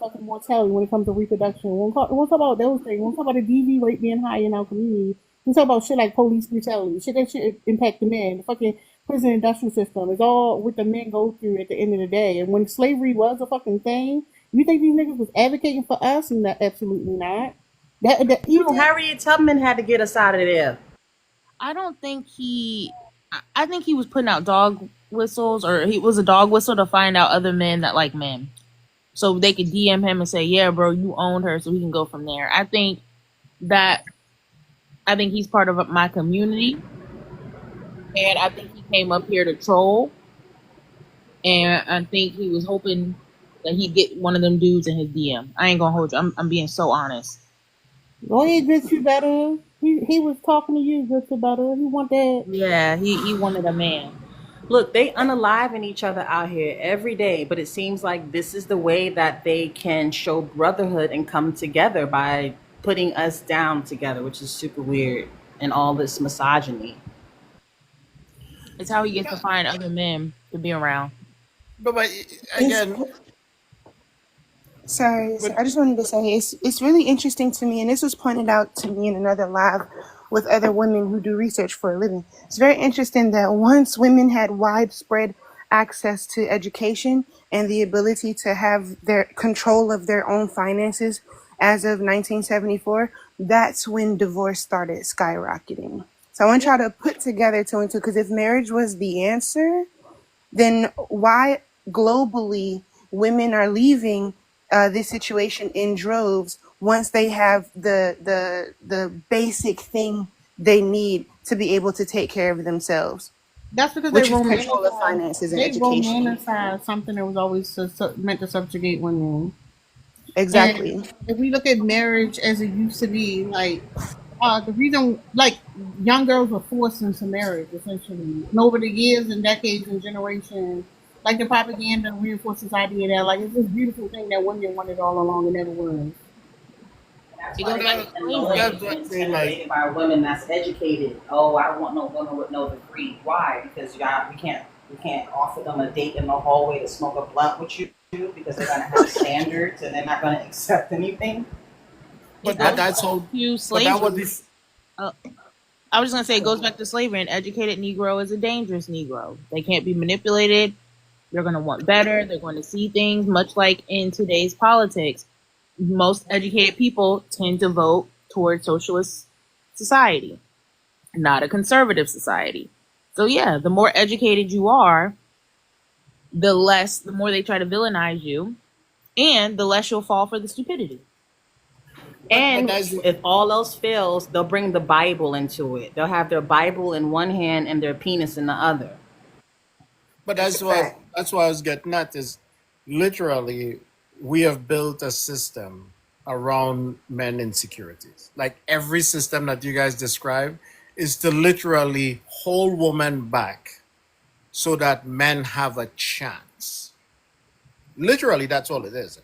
fucking mortality when it comes to reproduction. We won't talk about those things. We won't talk about the DV rate being high in our community. We talk about shit like police brutality, shit that should impact the men. The fucking prison industrial system is all what the men go through at the end of the day. And when slavery was a fucking thing, you think these niggas was advocating for us? No, absolutely not. No, Even Harriet Tubman had to get us out of there. I don't think I think he was putting out dog whistles, or he was a dog whistle to find out other men that like men, so they could DM him and say, "Yeah, bro, you owned her," so he can go from there. That I think he's part of my community, and I think he came up here to troll, and I think he was hoping that he'd get one of them dudes in his DM. I ain't gonna hold you. I'm being so honest. go ahead, get you better. He was talking to you, get you better. He want that. Yeah, he wanted a man. Look, they unaliving each other out here every day, but it seems like this is the way that they can show brotherhood and come together by putting us down together, which is super weird, and all this misogyny. It's how he gets to find other men to be around. No, but It's, again, sorry, but I just wanted to say it's really interesting to me, and this was pointed out to me in another live with other women who do research for a living. It's very interesting that once women had widespread access to education and the ability to have their control of their own finances as of 1974, that's when divorce started skyrocketing. So I want y'all to put together two and two, because if marriage was the answer, then why globally women are leaving this situation in droves once they have the basic thing they need to be able to take care of themselves, That's because which is control of finances and they education. romanticize something that was always meant to subjugate women. And Exactly. if we look at marriage as it used to be, like the reason, like young girls were forced into marriage essentially, and over the years and decades and generations, like the propaganda reinforced this idea that like it's this beautiful thing that women wanted all along and never was. That's It why goes they back yeah, to get slavery. annoyed that's and what they like. intimidated by women that's educated. Oh, I don't want no woman with no degree. Why? Because y'all, we can't offer them a date in the hallway to smoke a blunt with you because they're gonna have standards and they're not gonna accept anything. It But goes that's back how. to But that would slavery. be. I was just gonna say it goes back to slavery. An educated Negro is a dangerous Negro. They can't be manipulated. They're gonna want better. They're going to see things much like in today's politics. Most educated people tend to vote towards socialist society, not a conservative society. So yeah, the more educated you are, the more they try to villainize you, and the less you'll fall for the stupidity. but And that's if all else fails, they'll bring the Bible into it. They'll have their Bible in one hand and their penis in the other. But It's a fact. that's what I was getting at is literally we have built a system around men insecurities. Like every system that you guys describe is to literally hold women back so that men have a chance. Literally, that's all it is.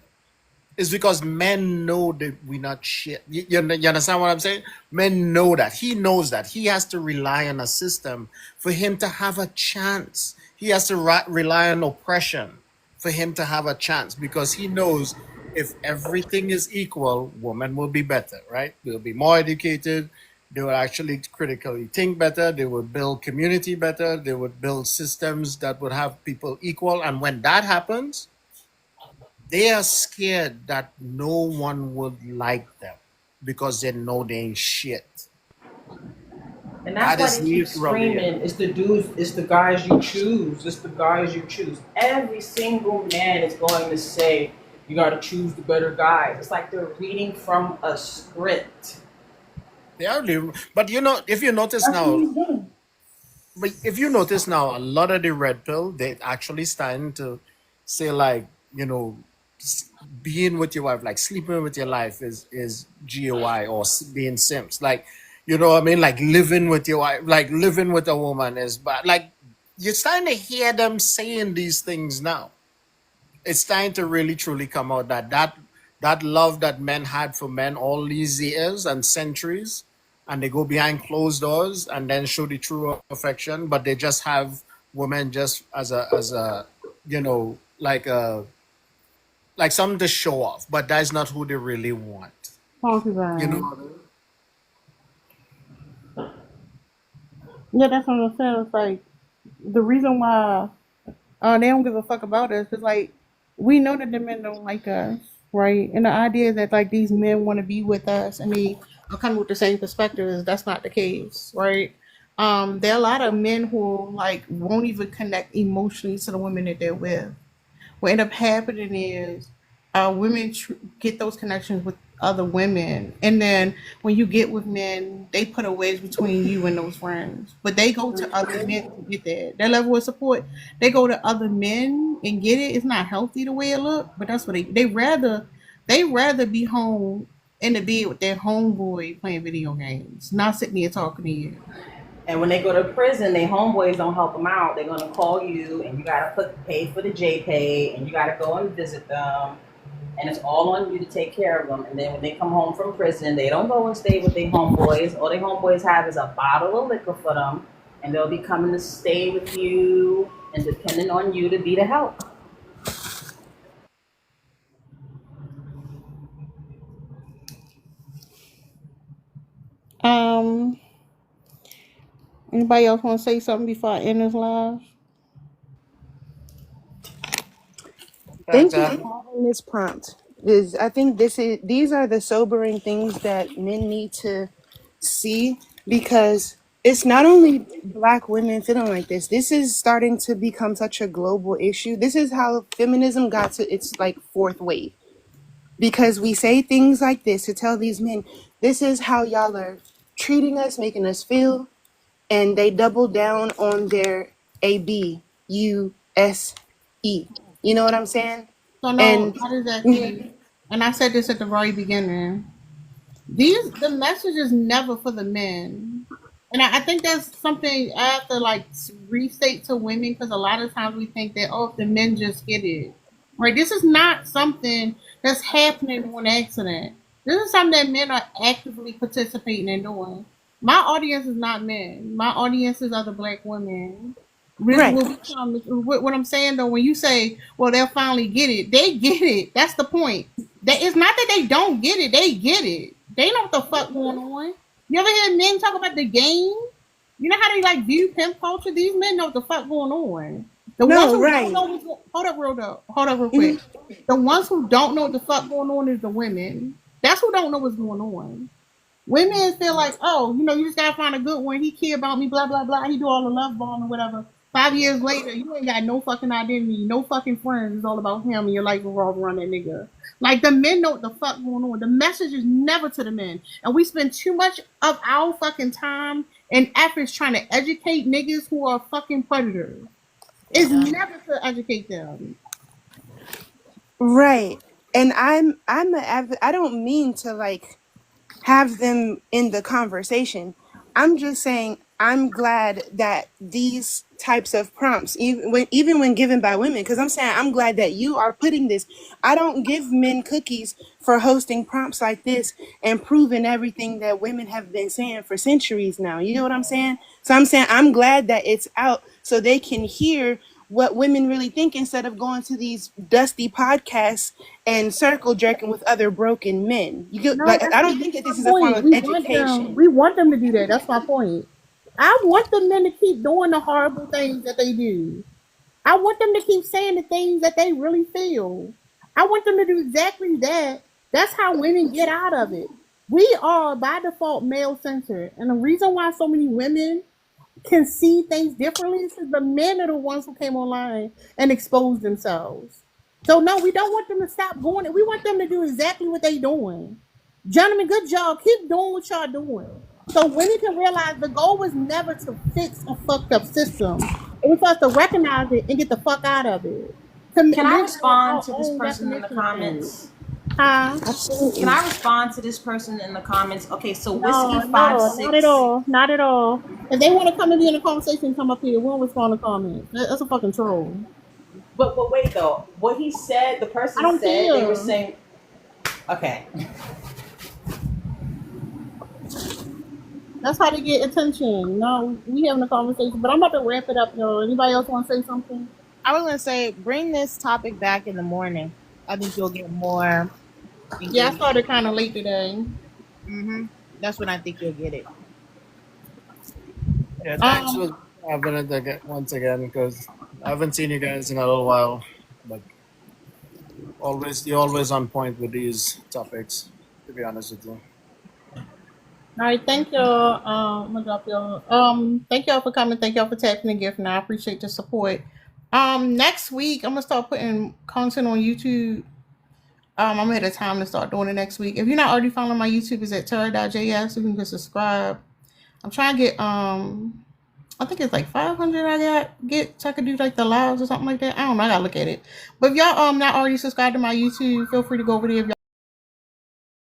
It's because men know that we're not shit. You understand what I'm saying? Men know that. He knows that. He has to rely on a system for him to have a chance. He has to rely on oppression for him to have a chance because he knows if everything is equal, women will be better, right? They'll be more educated. They will actually critically think better. They would build community better. They would build systems that would have people equal. And when that happens, they are scared that no one would like them because they know they ain't shit. And that's That why is they keep literally it. screaming, it's the dudes, it's the guys you choose, it's the guys you choose. Every single man is going to say, you gotta choose the better guys. It's like they're reading from a script. They are, but you know, if you notice That's what now, he's doing. but if you notice now, a lot of the red pill, they actually starting to say like, you know, being with your wife, like sleeping with your life is GOI or being Sims. Like, you know what I mean? Like living with your wife, like living with a woman is bad. Like you're starting to hear them saying these things now. It's time to really truly come out that that love that men had for men all these years and centuries, and they go behind closed doors and then show the true affection, but they just have women just as a you know like something to show off, but that's not who they really want. You know Concubine. what I mean? Yeah, that's what I'm saying. It's like the reason why they don't give a fuck about us is like we know that the men don't like us, right? And the idea that like these men want to be with us and they are coming with the same perspective is that's not the case, right? There are a lot of men who like won't even connect emotionally to the women that they're with. What end up happening is women get those connections with other women, and then when you get with men, they put a wedge between you and those friends. But they go to other men to get that level of support. They go to other men and get it. It's not healthy the way it look, but that's what they rather be home in the bed with their homeboy playing video games, not sitting there talking to you. And when they go to prison, their homeboys don't help them out. They're gonna call you, and you gotta pay for the JPay, and you gotta go and visit them, and it's all on you to take care of them. And then when they come home from prison, they don't go and stay with their homeboys. All their homeboys have is a bottle of liquor for them, and they'll be coming to stay with you and depending on you to be the help. Um, Anybody else want to say something before I end this live? Thank you That for having this prompt. I think these are the sobering things that men need to see because it's not only black women feeling like this. This is starting to become such a global issue. This is how feminism got to its like fourth wave because we say things like this to tell these men, this is how y'all are treating us, making us feel, and they double down on their ABUSE. You know what I'm saying? So no, And not exactly. And I said this at the very beginning. The message is never for the men, and I think that's something I have to like restate to women because a lot of times we think that if the men just get it, right? This is not something that's happening on accident. This is something that men are actively participating in doing. My audience is not men. My audience is other black women. right, What I'm saying though, when you say, "Well, they'll finally get it," they get it. That's the point. It's not that they don't get it; they get it. They know what the fuck going on. You ever hear men talk about the game? You know how they like view pimp culture? These men know what the fuck going on. The ones No, who don't right. know what's going hold up real Mhm. quick. The ones who don't know what the fuck going on is the women. That's who don't know what's going on. Women feel like, oh, you know, you just gotta find a good one. He care about me, blah blah blah. He do all the love bomb or whatever. 5 years later, you ain't got no fucking identity, no fucking friends. It's all about him, and your life revolves around that nigga. Like the men know what the fuck going on. The message is never to the men, and we spend too much of our fucking time and efforts trying to educate niggas who are fucking predators. It's Yeah. never to educate them. Right. And I don't mean to like have them in the conversation. I'm just saying I'm glad that these types of prompts, even when given by women, because I'm saying I'm glad that you are putting this. I don't give men cookies for hosting prompts like this and proving everything that women have been saying for centuries now. You know what I'm saying? So I'm saying I'm glad that it's out so they can hear what women really think instead of going to these dusty podcasts and circle jerking with other broken men. No, Like that's I don't think that's that my this is a form point. of education. We want them to do that. That's my point. I want the men to keep doing the horrible things that they do. I want them to keep saying the things that they really feel. I want them to do exactly that. That's how women get out of it. We are by default male centered. And the reason why so many women can see things differently is because the men are the ones who came online and exposed themselves. So no, we don't want them to stop going. We want them to do exactly what they're doing. Gentlemen, good job. Keep doing what y'all doing. So women can realize the goal was never to fix a fucked up system. It was for us to recognize it and get the fuck out of it. To Can I live respond our to this own person in the definition of things. comments? Huh? Can Absolutely. I respond to this person in the comments? Okay, so whiskey No, five no, not at six. all. Not at all. If they want to come and be in a conversation, come up here. We'll respond to comments. That's a fucking troll. But wait though, what he said, the I person don't said they were care. saying. Okay, That's how they get attention. No, we having a conversation, but I'm about to wrap it up, yo. Anybody else want to say something? I was gonna say, bring this topic back in the morning. I think you'll get more Yeah, I engagement. started kind of late today. That's when I think you'll get it. Yeah, thanks Um, for having it again, once again, because I haven't seen you guys in a little while. But you're always on point with these topics. To be honest with you. all right, thank y'all. I'm gonna drop y'all. Thank y'all for coming. Thank y'all for tapping the gift, and I appreciate the support. Next week I'm gonna start putting content on YouTube. I'm gonna have time to start doing it next week. If you're not already following my YouTube, is at terra.js. You can just subscribe. I'm trying to get I think it's like 500 I got get so I could do like the lives or something like that. I don't know, I gotta look at it. But if y'all not already subscribed to my YouTube, feel free to go over there if y'all